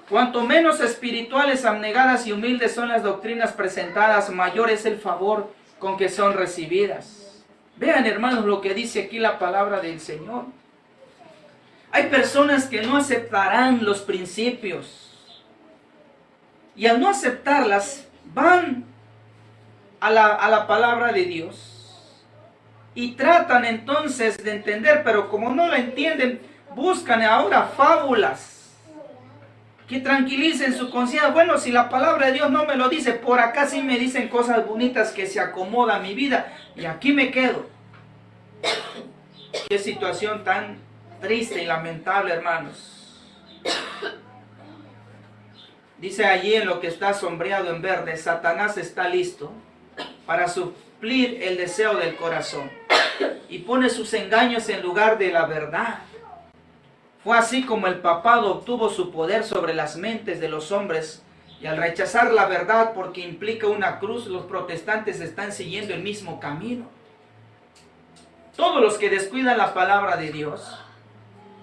Cuanto menos espirituales, abnegadas y humildes son las doctrinas presentadas, mayor es el favor con que son recibidas. Vean, hermanos, lo que dice aquí la palabra del Señor. Hay personas que no aceptarán los principios, y al no aceptarlas van a la palabra de Dios y tratan entonces de entender, pero como no la entienden, buscan ahora fábulas que tranquilicen su conciencia. Bueno, si la palabra de Dios no me lo dice, por acá sí me dicen cosas bonitas que se acomodan a mi vida y aquí me quedo. Qué situación tan triste y lamentable, hermanos. Dice allí en lo que está sombreado en verde: Satanás está listo para suplir el deseo del corazón y pone sus engaños en lugar de la verdad. Fue así como el papado obtuvo su poder sobre las mentes de los hombres, y al rechazar la verdad porque implica una cruz, los protestantes están siguiendo el mismo camino. Todos los que descuidan la palabra de Dios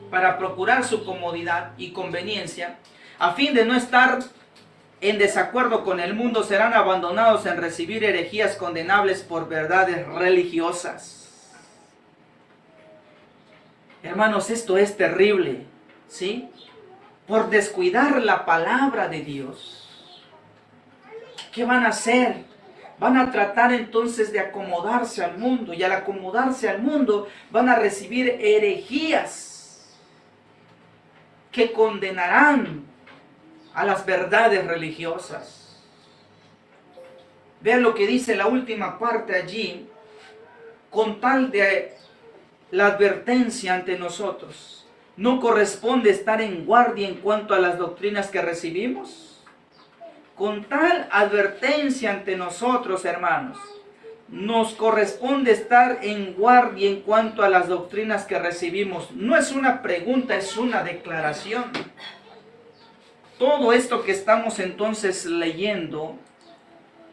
para procurar su comodidad y conveniencia, a fin de no estar en desacuerdo con el mundo, serán abandonados en recibir herejías condenables por verdades religiosas. Hermanos, esto es terrible, ¿sí? Por descuidar la palabra de Dios. ¿Qué van a hacer? van a tratar entonces de acomodarse al mundo, y al acomodarse al mundo van a recibir herejías que condenarán a las verdades religiosas. Vean lo que dice la última parte allí, con tal de la advertencia ante nosotros. ¿No corresponde estar en guardia en cuanto a las doctrinas que recibimos? Con tal advertencia ante nosotros, hermanos, nos corresponde estar en guardia en cuanto a las doctrinas que recibimos. No es una pregunta, es una declaración. Todo esto que estamos entonces leyendo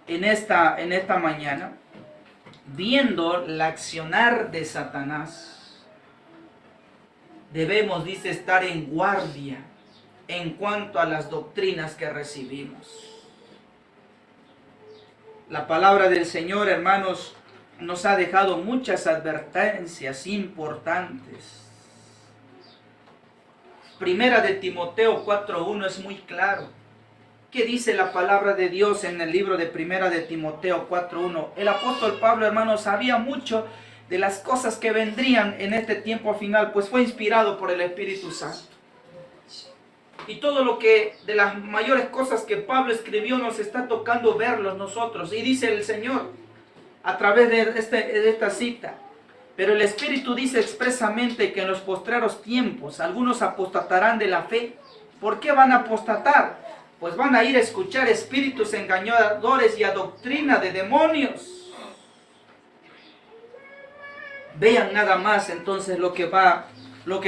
en esta mañana, viendo el accionar de Satanás, debemos, dice, estar en guardia en cuanto a las doctrinas que recibimos. La palabra del Señor, hermanos, nos ha dejado muchas advertencias importantes. Primera de Timoteo 4:1 es muy claro. ¿Qué dice la palabra de Dios en el libro de Primera de Timoteo 4:1? El apóstol Pablo, hermanos, sabía mucho de las cosas que vendrían en este tiempo final, pues fue inspirado por el Espíritu Santo. Y todo lo que, de las mayores cosas que Pablo escribió, nos está tocando verlos nosotros. Y dice el Señor, a través de esta cita, pero el Espíritu dice expresamente que en los postreros tiempos algunos apostatarán de la fe. ¿Por qué van a apostatar? Pues van a ir a escuchar espíritus engañadores y a doctrina de demonios. Vean nada más entonces lo que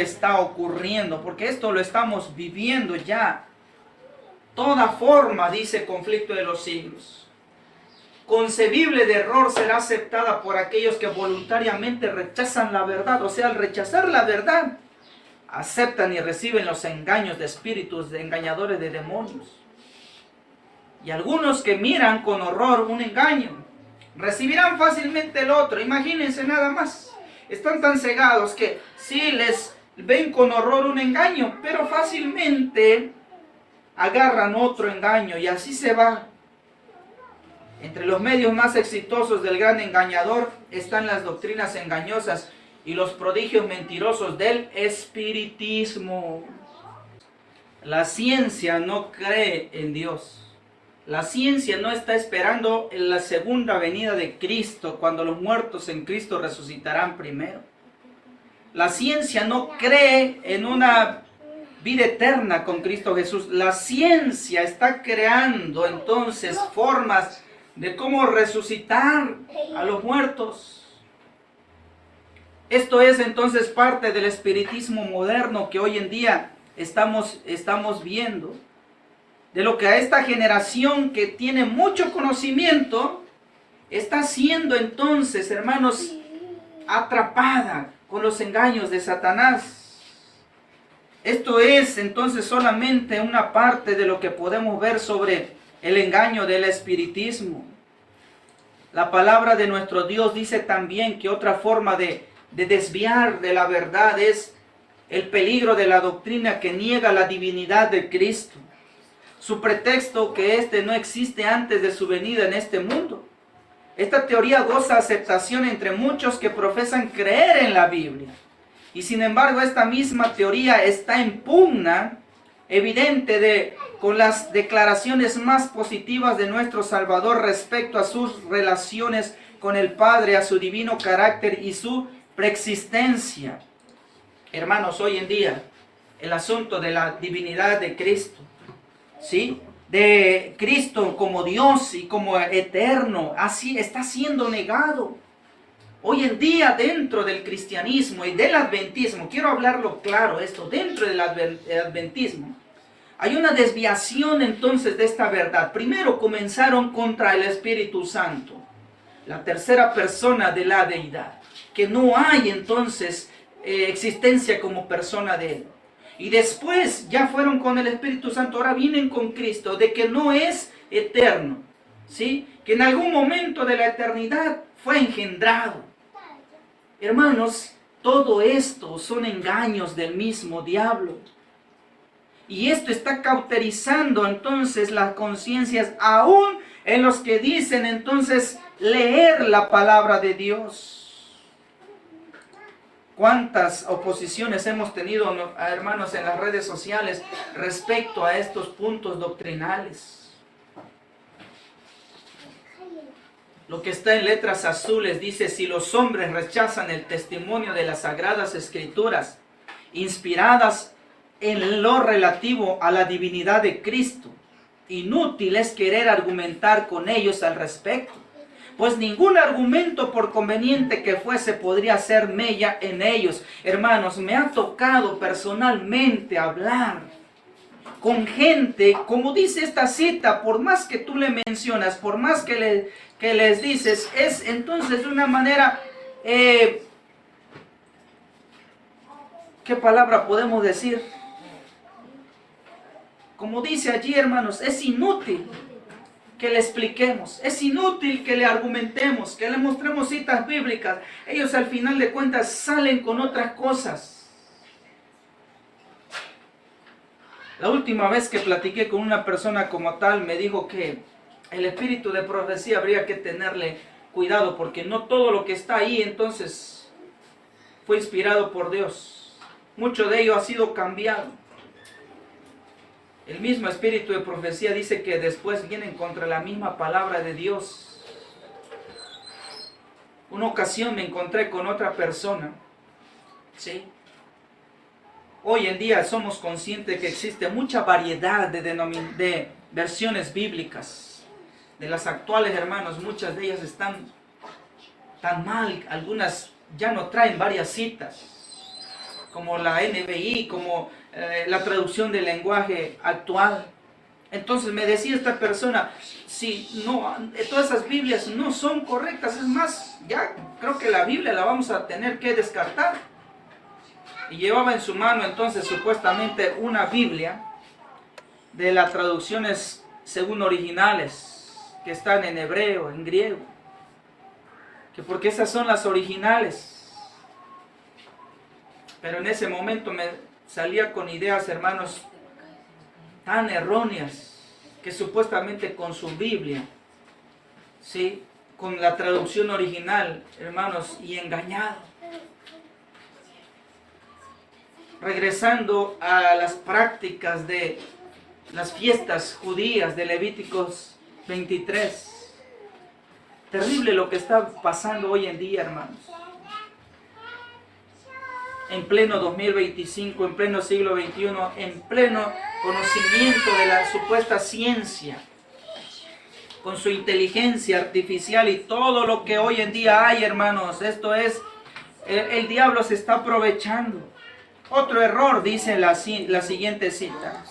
está ocurriendo, porque esto lo estamos viviendo ya. Toda forma, dice, conflicto de los siglos, concebible de error será aceptada por aquellos que voluntariamente rechazan la verdad. O sea, al rechazar la verdad, aceptan y reciben los engaños de espíritus, de engañadores de demonios. Y algunos que miran con horror un engaño, recibirán fácilmente el otro. Imagínense nada más. Están tan cegados que sí les ven con horror un engaño, pero fácilmente agarran otro engaño y así se va. Entre los medios más exitosos del gran engañador están las doctrinas engañosas y los prodigios mentirosos del espiritismo. La ciencia no cree en Dios. La ciencia no está esperando en la segunda venida de Cristo, cuando los muertos en Cristo resucitarán primero. La ciencia no cree en una vida eterna con Cristo Jesús. La ciencia está creando entonces formas de cómo resucitar a los muertos. Esto es entonces parte del espiritismo moderno que hoy en día estamos viendo. De lo que a esta generación que tiene mucho conocimiento está siendo entonces, hermanos, atrapada con los engaños de Satanás. Esto es entonces solamente una parte de lo que podemos ver sobre el engaño del espiritismo. La palabra de nuestro Dios dice también que otra forma de desviar de la verdad es el peligro de la doctrina que niega la divinidad de Cristo. Su pretexto que éste no existe antes de su venida en este mundo. Esta teoría goza aceptación entre muchos que profesan creer en la Biblia. Y sin embargo, esta misma teoría está en pugna evidente con las declaraciones más positivas de nuestro Salvador respecto a sus relaciones con el Padre, a su divino carácter y su preexistencia. Hermanos, hoy en día, el asunto de la divinidad de Cristo, ¿sí?, de Cristo como Dios y como eterno, así está siendo negado. Hoy en día, dentro del cristianismo y del adventismo, quiero hablarlo claro esto, dentro del adventismo, hay una desviación entonces de esta verdad. Primero comenzaron contra el Espíritu Santo, la tercera persona de la deidad, que no hay entonces existencia como persona de él. Y después ya fueron con el Espíritu Santo, ahora vienen con Cristo, de que no es eterno, ¿sí?, que en algún momento de la eternidad fue engendrado. Hermanos, todo esto son engaños del mismo diablo. Y esto está cauterizando entonces las conciencias aún en los que dicen entonces leer la palabra de Dios. ¿Cuántas oposiciones hemos tenido, hermanos, en las redes sociales respecto a estos puntos doctrinales? Lo que está en letras azules dice: si los hombres rechazan el testimonio de las Sagradas Escrituras, inspiradas en lo relativo a la divinidad de Cristo, inútil es querer argumentar con ellos al respecto, pues ningún argumento, por conveniente que fuese, podría hacer mella en ellos. Hermanos, me ha tocado personalmente hablar con gente, como dice esta cita, por más que tú le mencionas, por más que les dices, es entonces de una manera, ¿qué palabra podemos decir? Como dice allí, hermanos, es inútil que le expliquemos, es inútil que le argumentemos, que le mostremos citas bíblicas. Ellos al final de cuentas salen con otras cosas. La última vez que platiqué con una persona como tal, me dijo que el espíritu de profecía habría que tenerle cuidado, porque no todo lo que está ahí entonces fue inspirado por Dios. Mucho de ello ha sido cambiado. El mismo espíritu de profecía dice que después vienen contra la misma palabra de Dios. Una ocasión me encontré con otra persona, ¿sí? Hoy en día somos conscientes de que existe mucha variedad de versiones bíblicas. De las actuales, hermanos, muchas de ellas están tan mal, algunas ya no traen varias citas, como la NBI, como la traducción del lenguaje actual. Entonces me decía esta persona, si no, todas esas Biblias no son correctas, es más, ya creo que la Biblia la vamos a tener que descartar. Y llevaba en su mano entonces supuestamente una Biblia de las traducciones según originales, que están en hebreo, en griego, que porque esas son las originales. Pero en ese momento me salía con ideas, hermanos, tan erróneas, que supuestamente con su Biblia, ¿sí?, con la traducción original, hermanos, y engañado. Regresando a las prácticas de las fiestas judías de Levíticos 23. Terrible lo que está pasando hoy en día, hermanos. En pleno 2025, en pleno siglo XXI, en pleno conocimiento de la supuesta ciencia, con su inteligencia artificial y todo lo que hoy en día hay, hermanos, esto es, el diablo se está aprovechando. Otro error, dice la siguiente cita,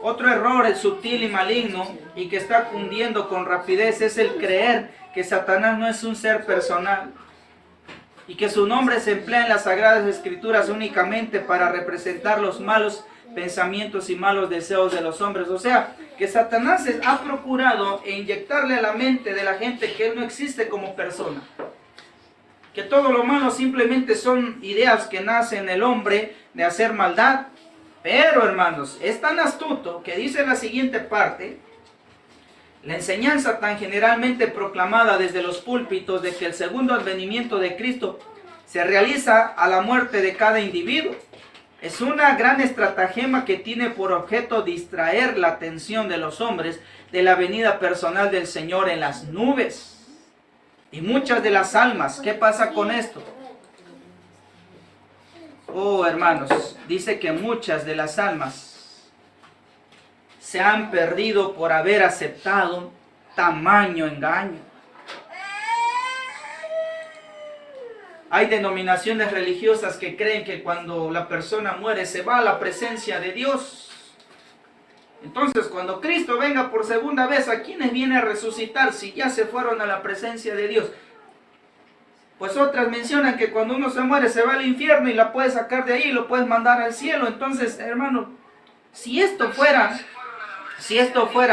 otro error es sutil y maligno y que está cundiendo con rapidez, es el creer que Satanás no es un ser personal y que su nombre se emplea en las Sagradas Escrituras únicamente para representar los malos pensamientos y malos deseos de los hombres. O sea, que Satanás ha procurado inyectarle a la mente de la gente que él no existe como persona, que todo lo malo simplemente son ideas que nacen en el hombre de hacer maldad. Pero, hermanos, es tan astuto que dice la siguiente parte: la enseñanza tan generalmente proclamada desde los púlpitos de que el segundo advenimiento de Cristo se realiza a la muerte de cada individuo es una gran estratagema que tiene por objeto distraer la atención de los hombres de la venida personal del Señor en las nubes. Y muchas de las almas, ¿qué pasa con esto? Oh, hermanos, dice que muchas de las almas se han perdido por haber aceptado tamaño engaño. Hay denominaciones religiosas que creen que cuando la persona muere se va a la presencia de Dios. Entonces, cuando Cristo venga por segunda vez, ¿a quiénes viene a resucitar si ya se fueron a la presencia de Dios? Pues otras mencionan que cuando uno se muere se va al infierno y la puedes sacar de ahí y lo puedes mandar al cielo. Entonces, hermano, si esto fuera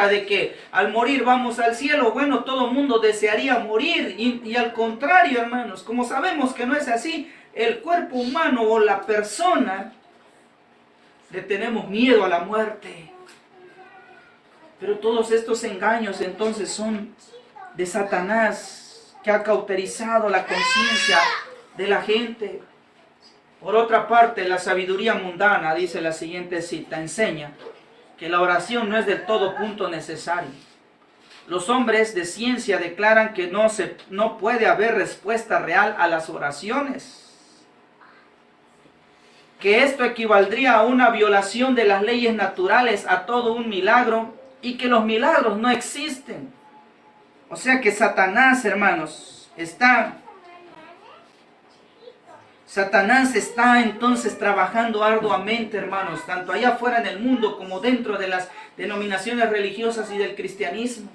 de que al morir vamos al cielo, bueno, todo mundo desearía morir. Y al contrario, hermanos, como sabemos que no es así, el cuerpo humano o la persona le tenemos miedo a la muerte. Pero todos estos engaños entonces son de Satanás, que ha cauterizado la conciencia de la gente. Por otra parte, la sabiduría mundana, dice la siguiente cita, enseña que la oración no es del todo punto necesario. Los hombres de ciencia declaran que no puede haber respuesta real a las oraciones, que esto equivaldría a una violación de las leyes naturales, a todo un milagro, y que los milagros no existen. O sea que Satanás, hermanos, Satanás está entonces trabajando arduamente, hermanos, tanto allá afuera en el mundo como dentro de las denominaciones religiosas y del cristianismo.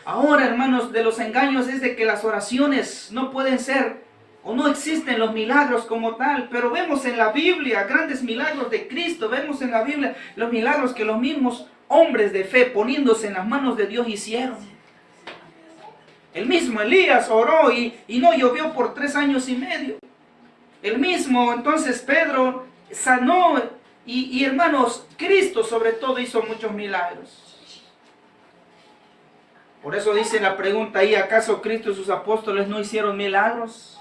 Ahora, hermanos, de los engaños es de que las oraciones no pueden ser o no existen los milagros como tal, pero vemos en la Biblia grandes milagros de Cristo, vemos en la Biblia los milagros que los mismos hombres de fe poniéndose en las manos de Dios hicieron. El mismo Elías oró y no llovió por 3 años y medio. El mismo, entonces, Pedro sanó y hermanos, Cristo sobre todo hizo muchos milagros. Por eso dice la pregunta ahí, ¿acaso Cristo y sus apóstoles no hicieron milagros?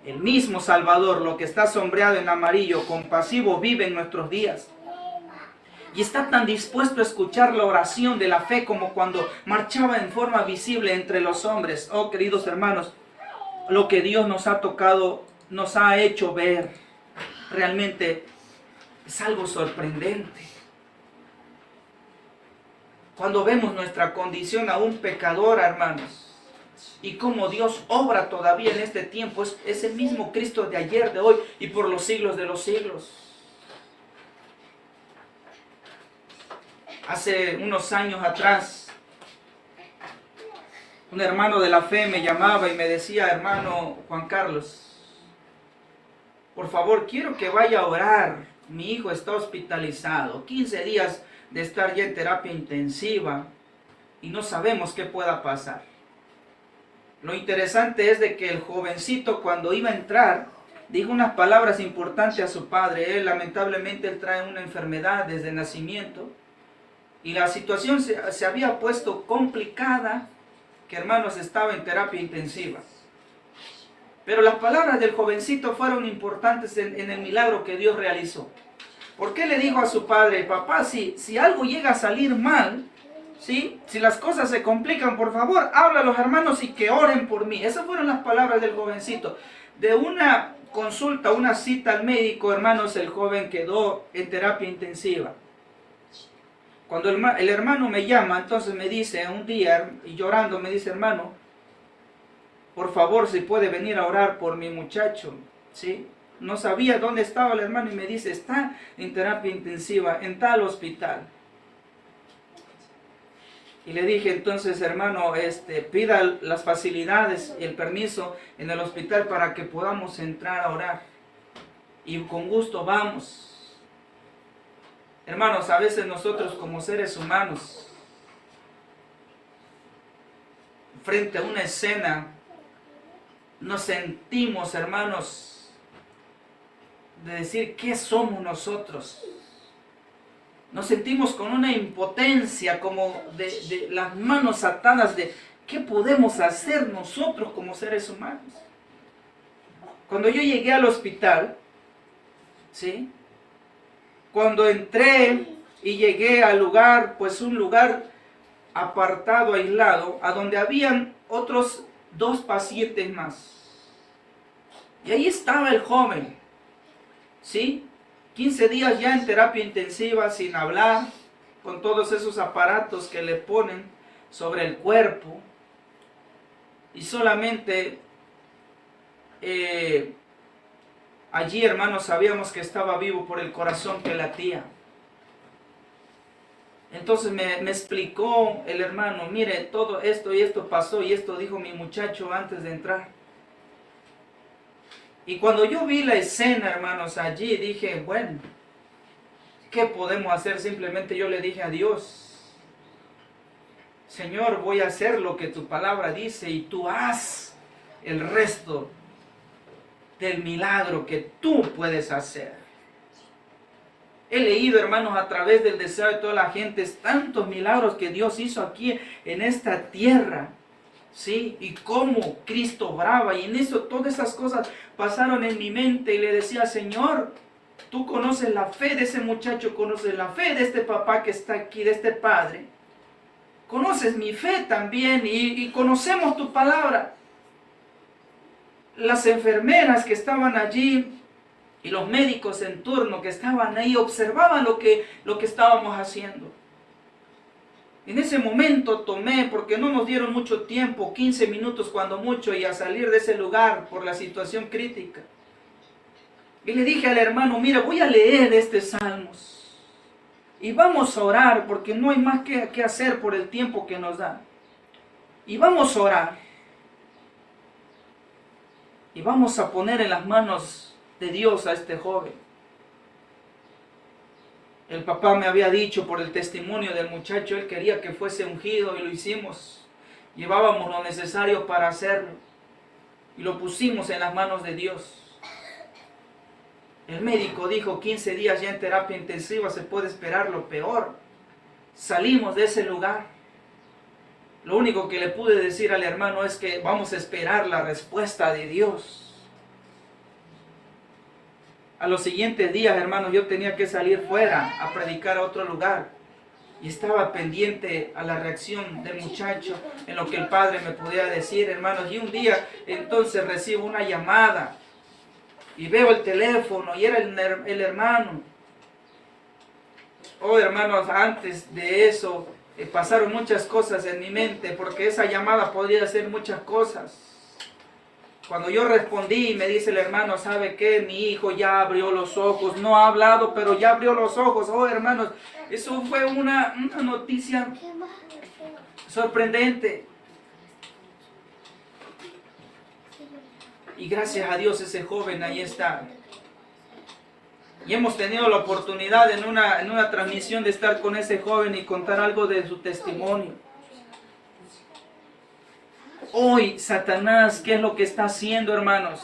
El mismo Salvador, lo que está sombreado en amarillo, compasivo, vive en nuestros días. Y está tan dispuesto a escuchar la oración de la fe como cuando marchaba en forma visible entre los hombres. Oh, queridos hermanos, lo que Dios nos ha tocado, nos ha hecho ver, realmente es algo sorprendente. Cuando vemos nuestra condición aún pecadora, hermanos, y cómo Dios obra todavía en este tiempo, es el mismo Cristo de ayer, de hoy y por los siglos de los siglos. Hace unos años atrás, un hermano de la fe me llamaba y me decía, hermano Juan Carlos, por favor, quiero que vaya a orar. Mi hijo está hospitalizado, 15 días de estar ya en terapia intensiva y no sabemos qué pueda pasar. Lo interesante es de que el jovencito cuando iba a entrar dijo unas palabras importantes a su padre. Lamentablemente él trae una enfermedad desde nacimiento y la situación se había puesto complicada, que hermanos estaba en terapia intensiva. Pero las palabras del jovencito fueron importantes en el milagro que Dios realizó. ¿Por qué le dijo a su padre, papá, si algo llega a salir mal, ¿sí? Si las cosas se complican, por favor, habla a los hermanos y que oren por mí? Esas fueron las palabras del jovencito. De una consulta, una cita al médico, hermanos, el joven quedó en terapia intensiva. Cuando el hermano me llama, entonces me dice un día, y llorando me dice, hermano, por favor, si puede venir a orar por mi muchacho, ¿sí? No sabía dónde estaba el hermano y me dice, está en terapia intensiva, en tal hospital. Y le dije, entonces, hermano, pida las facilidades y el permiso en el hospital para que podamos entrar a orar. Y con gusto vamos. Hermanos, a veces nosotros como seres humanos, frente a una escena, nos sentimos, hermanos, de decir, ¿qué somos nosotros? Nos sentimos con una impotencia, como de las manos atadas, de ¿qué podemos hacer nosotros como seres humanos? Cuando yo llegué al hospital, ¿sí? Cuando entré y llegué al lugar, pues un lugar apartado, aislado, a donde habían otros 2 pacientes más. Y ahí estaba el joven, ¿sí? 15 días ya en terapia intensiva, sin hablar, con todos esos aparatos que le ponen sobre el cuerpo. Y solamente allí, hermanos, sabíamos que estaba vivo por el corazón que latía. Entonces me explicó el hermano, mire, todo esto y esto pasó y esto dijo mi muchacho antes de entrar. Y cuando yo vi la escena, hermanos, allí dije, bueno, ¿qué podemos hacer? Simplemente yo le dije a Dios, Señor, voy a hacer lo que tu palabra dice y tú haz el resto del milagro que tú puedes hacer. He leído, hermanos, a través del deseo de toda la gente, tantos milagros que Dios hizo aquí en esta tierra. ¿Sí? Y cómo Cristo obraba. Y en eso todas esas cosas pasaron en mi mente. Y le decía, Señor, tú conoces la fe de ese muchacho, conoces la fe de este papá que está aquí, de este padre. Conoces mi fe también y conocemos tu palabra. Las enfermeras que estaban allí y los médicos en turno que estaban ahí observaban lo que estábamos haciendo. En ese momento tomé, porque no nos dieron mucho tiempo, 15 minutos cuando mucho, y a salir de ese lugar por la situación crítica. Y le dije al hermano, mira, voy a leer este Salmos. Y vamos a orar, porque no hay más que hacer por el tiempo que nos da. Y vamos a orar. Y vamos a poner en las manos de Dios a este joven. El papá me había dicho por el testimonio del muchacho, él quería que fuese ungido y lo hicimos. Llevábamos lo necesario para hacerlo. Y lo pusimos en las manos de Dios. El médico dijo 15 días ya en terapia intensiva, se puede esperar lo peor. Salimos de ese lugar. Lo único que le pude decir al hermano es que vamos a esperar la respuesta de Dios. A los siguientes días, hermanos, yo tenía que salir fuera a predicar a otro lugar. Y estaba pendiente a la reacción del muchacho en lo que el padre me podía decir, hermanos. Y un día, entonces, recibo una llamada. Y veo el teléfono y era el hermano. Oh, hermanos, antes de eso pasaron muchas cosas en mi mente, porque esa llamada podría ser muchas cosas. Cuando yo respondí, me dice el hermano, ¿sabe qué? Mi hijo ya abrió los ojos, no ha hablado, pero ya abrió los ojos. Oh, hermanos, eso fue una noticia sorprendente. Y gracias a Dios ese joven ahí está. Y hemos tenido la oportunidad en una transmisión de estar con ese joven y contar algo de su testimonio. Hoy Satanás, ¿qué es lo que está haciendo, hermanos?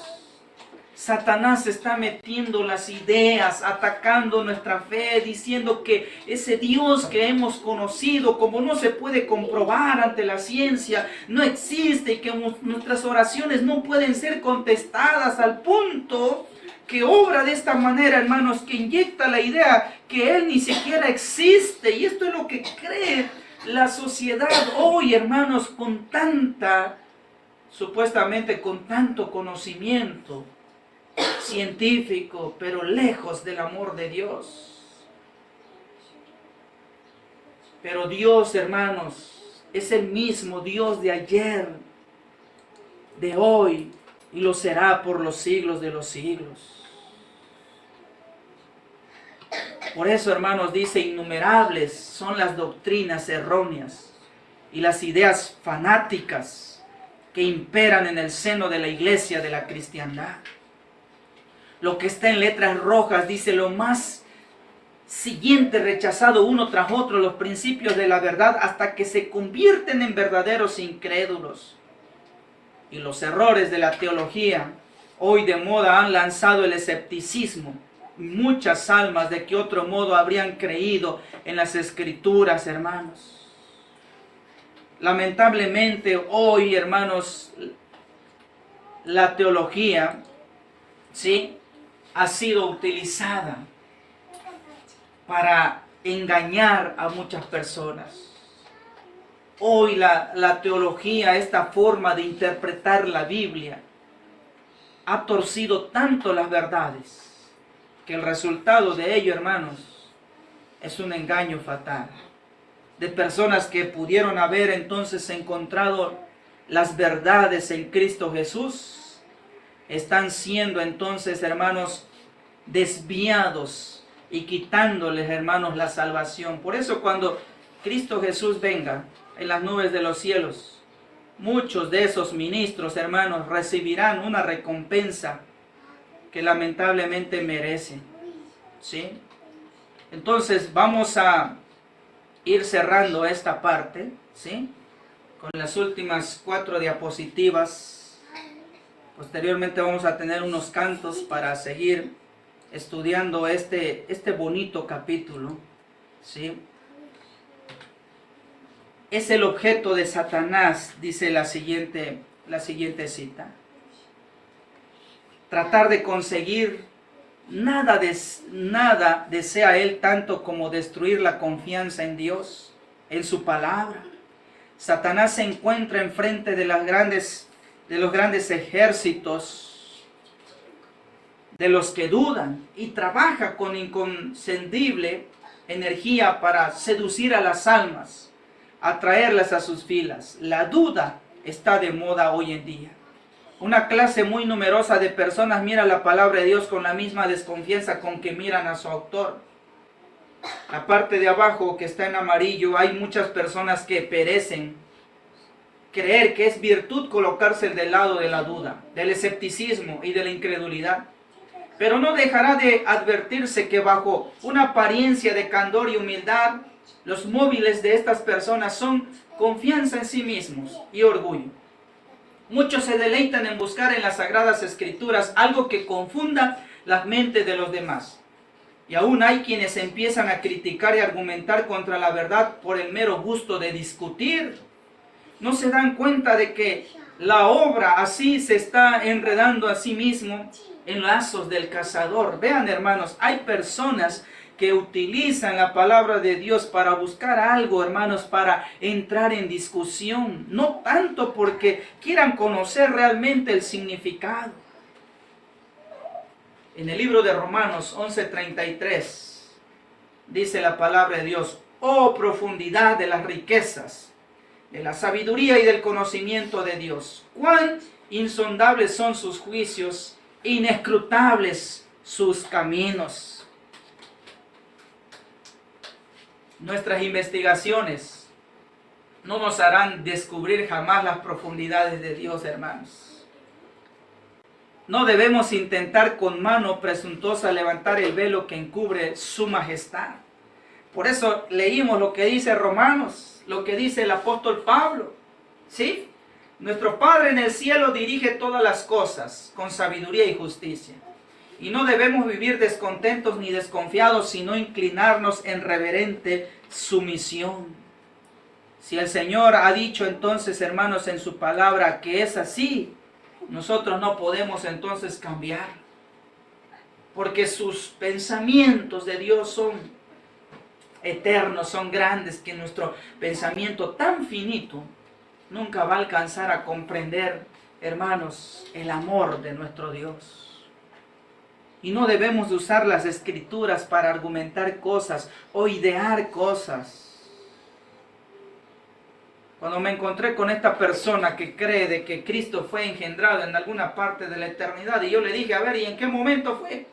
Satanás está metiendo las ideas, atacando nuestra fe, diciendo que ese Dios que hemos conocido, como no se puede comprobar ante la ciencia, no existe, y que nuestras oraciones no pueden ser contestadas, al punto que obra de esta manera, hermanos, que inyecta la idea que Él ni siquiera existe. Y esto es lo que cree la sociedad hoy, hermanos, supuestamente con tanto conocimiento científico, pero lejos del amor de Dios. Pero Dios, hermanos, es el mismo Dios de ayer, de hoy, y lo será por los siglos de los siglos. Por eso, hermanos, dice, innumerables son las doctrinas erróneas y las ideas fanáticas que imperan en el seno de la iglesia de la cristiandad. Lo que está en letras rojas dice lo más siguiente, rechazado uno tras otro los principios de la verdad hasta que se convierten en verdaderos incrédulos. Y los errores de la teología hoy de moda han lanzado el escepticismo. Muchas almas de que otro modo habrían creído en las escrituras, hermanos. Lamentablemente hoy, hermanos, la teología, ¿sí?, ha sido utilizada para engañar a muchas personas. Hoy la teología, esta forma de interpretar la Biblia, ha torcido tanto las verdades que el resultado de ello, hermanos, es un engaño fatal. De personas que pudieron haber entonces encontrado las verdades en Cristo Jesús, están siendo entonces, hermanos, desviados y quitándoles, hermanos, la salvación. Por eso cuando Cristo Jesús venga en las nubes de los cielos, muchos de esos ministros, hermanos, recibirán una recompensa que lamentablemente merecen, ¿sí? Entonces vamos a ir cerrando esta parte, ¿sí?, con las últimas 4 diapositivas. Posteriormente vamos a tener unos cantos para seguir estudiando este bonito capítulo, ¿sí? Es el objeto de Satanás, dice la siguiente cita. Tratar de conseguir nada desea él tanto como destruir la confianza en Dios, en su palabra. Satanás se encuentra enfrente de los grandes ejércitos de los que dudan y trabaja con inconcendible energía para seducir a las almas, atraerlas a sus filas. La duda está de moda hoy en día. Una clase muy numerosa de personas mira la palabra de Dios con la misma desconfianza con que miran a su autor. La parte de abajo que está en amarillo, hay muchas personas que perecen. Creer que es virtud colocarse del lado de la duda, del escepticismo y de la incredulidad. Pero no dejará de advertirse que bajo una apariencia de candor y humildad, los móviles de estas personas son confianza en sí mismos y orgullo. Muchos se deleitan en buscar en las Sagradas Escrituras algo que confunda las mentes de los demás. Y aún hay quienes empiezan a criticar y argumentar contra la verdad por el mero gusto de discutir. No se dan cuenta de que la obra así se está enredando a sí mismo en lazos del cazador. Vean, hermanos, hay personas que utilizan la palabra de Dios para buscar algo, hermanos, para entrar en discusión. No tanto porque quieran conocer realmente el significado. En el libro de Romanos 11:33 dice la palabra de Dios: oh profundidad de las riquezas, de la sabiduría y del conocimiento de Dios. Cuán insondables son sus juicios, inescrutables sus caminos. Nuestras investigaciones no nos harán descubrir jamás las profundidades de Dios, hermanos. No debemos intentar con mano presuntuosa levantar el velo que encubre su majestad. Por eso leímos lo que dice Romanos, lo que dice el apóstol Pablo, ¿sí? Nuestro Padre en el cielo dirige todas las cosas con sabiduría y justicia. Y no debemos vivir descontentos ni desconfiados, sino inclinarnos en reverente sumisión. Si el Señor ha dicho entonces, hermanos, en su palabra que es así, nosotros no podemos entonces cambiar. Porque sus pensamientos de Dios son eternos, son grandes, que nuestro pensamiento tan finito nunca va a alcanzar a comprender, hermanos, el amor de nuestro Dios. Y no debemos de usar las Escrituras para argumentar cosas o idear cosas. Cuando me encontré con esta persona que cree de que Cristo fue engendrado en alguna parte de la eternidad, y yo le dije, a ver, ¿y en qué momento fue?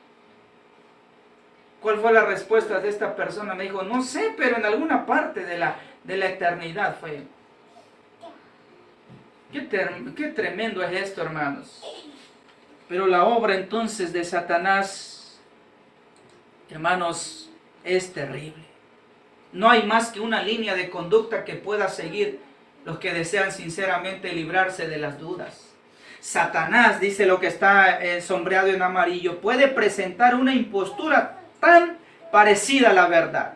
¿Cuál fue la respuesta de esta persona? Me dijo, no sé, pero en alguna parte de la eternidad fue. Qué tremendo es esto, hermanos. Pero la obra entonces de Satanás, hermanos, es terrible. No hay más que una línea de conducta que pueda seguir los que desean sinceramente librarse de las dudas. Satanás, dice lo que está sombreado en amarillo, puede presentar una impostura tan parecida a la verdad,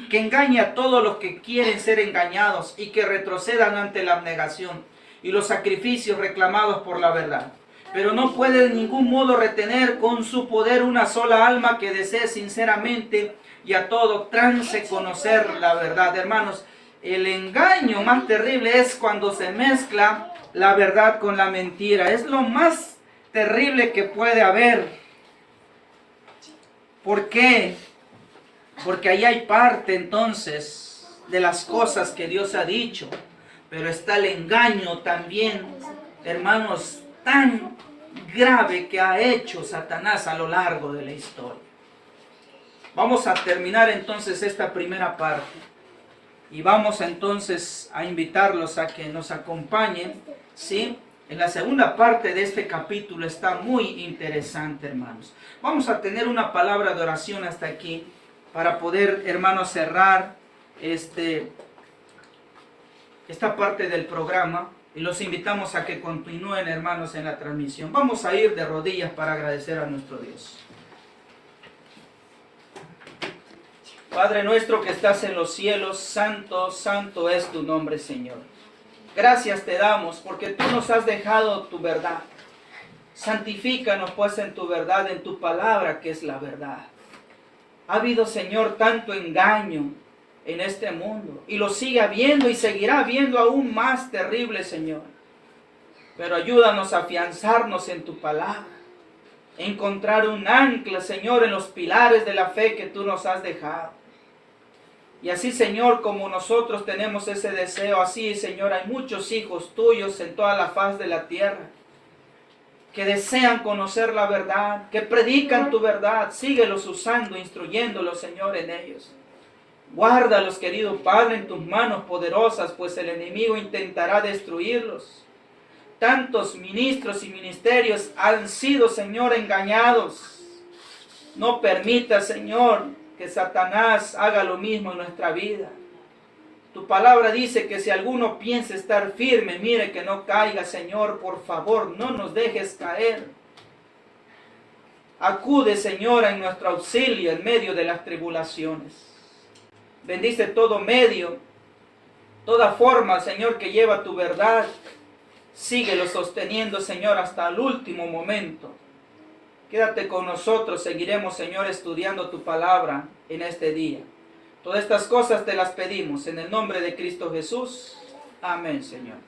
que engaña a todos los que quieren ser engañados y que retrocedan ante la abnegación y los sacrificios reclamados por la verdad. Pero no puede de ningún modo retener con su poder una sola alma que desee sinceramente y a todo trance conocer la verdad. Hermanos, el engaño más terrible es cuando se mezcla la verdad con la mentira. Es lo más terrible que puede haber. ¿Por qué? Porque ahí hay parte entonces de las cosas que Dios ha dicho. Pero está el engaño también, hermanos, tan grave que ha hecho Satanás a lo largo de la historia. Vamos a terminar entonces esta primera parte y vamos entonces a invitarlos a que nos acompañen, ¿sí? En la segunda parte de este capítulo está muy interesante, hermanos. Vamos a tener una palabra de oración hasta aquí para poder, hermanos, cerrar esta parte del programa. Y los invitamos a que continúen, hermanos, en la transmisión. Vamos a ir de rodillas para agradecer a nuestro Dios. Padre nuestro que estás en los cielos, santo, santo es tu nombre, Señor. Gracias te damos porque tú nos has dejado tu verdad. Santifícanos pues en tu verdad, en tu palabra que es la verdad. Ha habido, Señor, tanto engaño en este mundo y lo sigue habiendo y seguirá habiendo aún más terrible, Señor. Pero ayúdanos a afianzarnos en tu palabra, encontrar un ancla, Señor, en los pilares de la fe que tú nos has dejado. Y así, Señor, como nosotros tenemos ese deseo, así, Señor, hay muchos hijos tuyos en toda la faz de la tierra que desean conocer la verdad, que predican tu verdad. Síguelos usando, instruyéndolos, Señor, en ellos. Guárdalos, querido Padre, en tus manos poderosas, pues el enemigo intentará destruirlos. Tantos ministros y ministerios han sido, Señor, engañados. No permita, Señor, que Satanás haga lo mismo en nuestra vida. Tu palabra dice que si alguno piensa estar firme, mire que no caiga, Señor, por favor, no nos dejes caer. Acude, Señor, en nuestro auxilio en medio de las tribulaciones. Bendice todo medio, toda forma, Señor, que lleva tu verdad. Síguelo sosteniendo, Señor, hasta el último momento. Quédate con nosotros, seguiremos, Señor, estudiando tu palabra en este día. Todas estas cosas te las pedimos en el nombre de Cristo Jesús. Amén, Señor.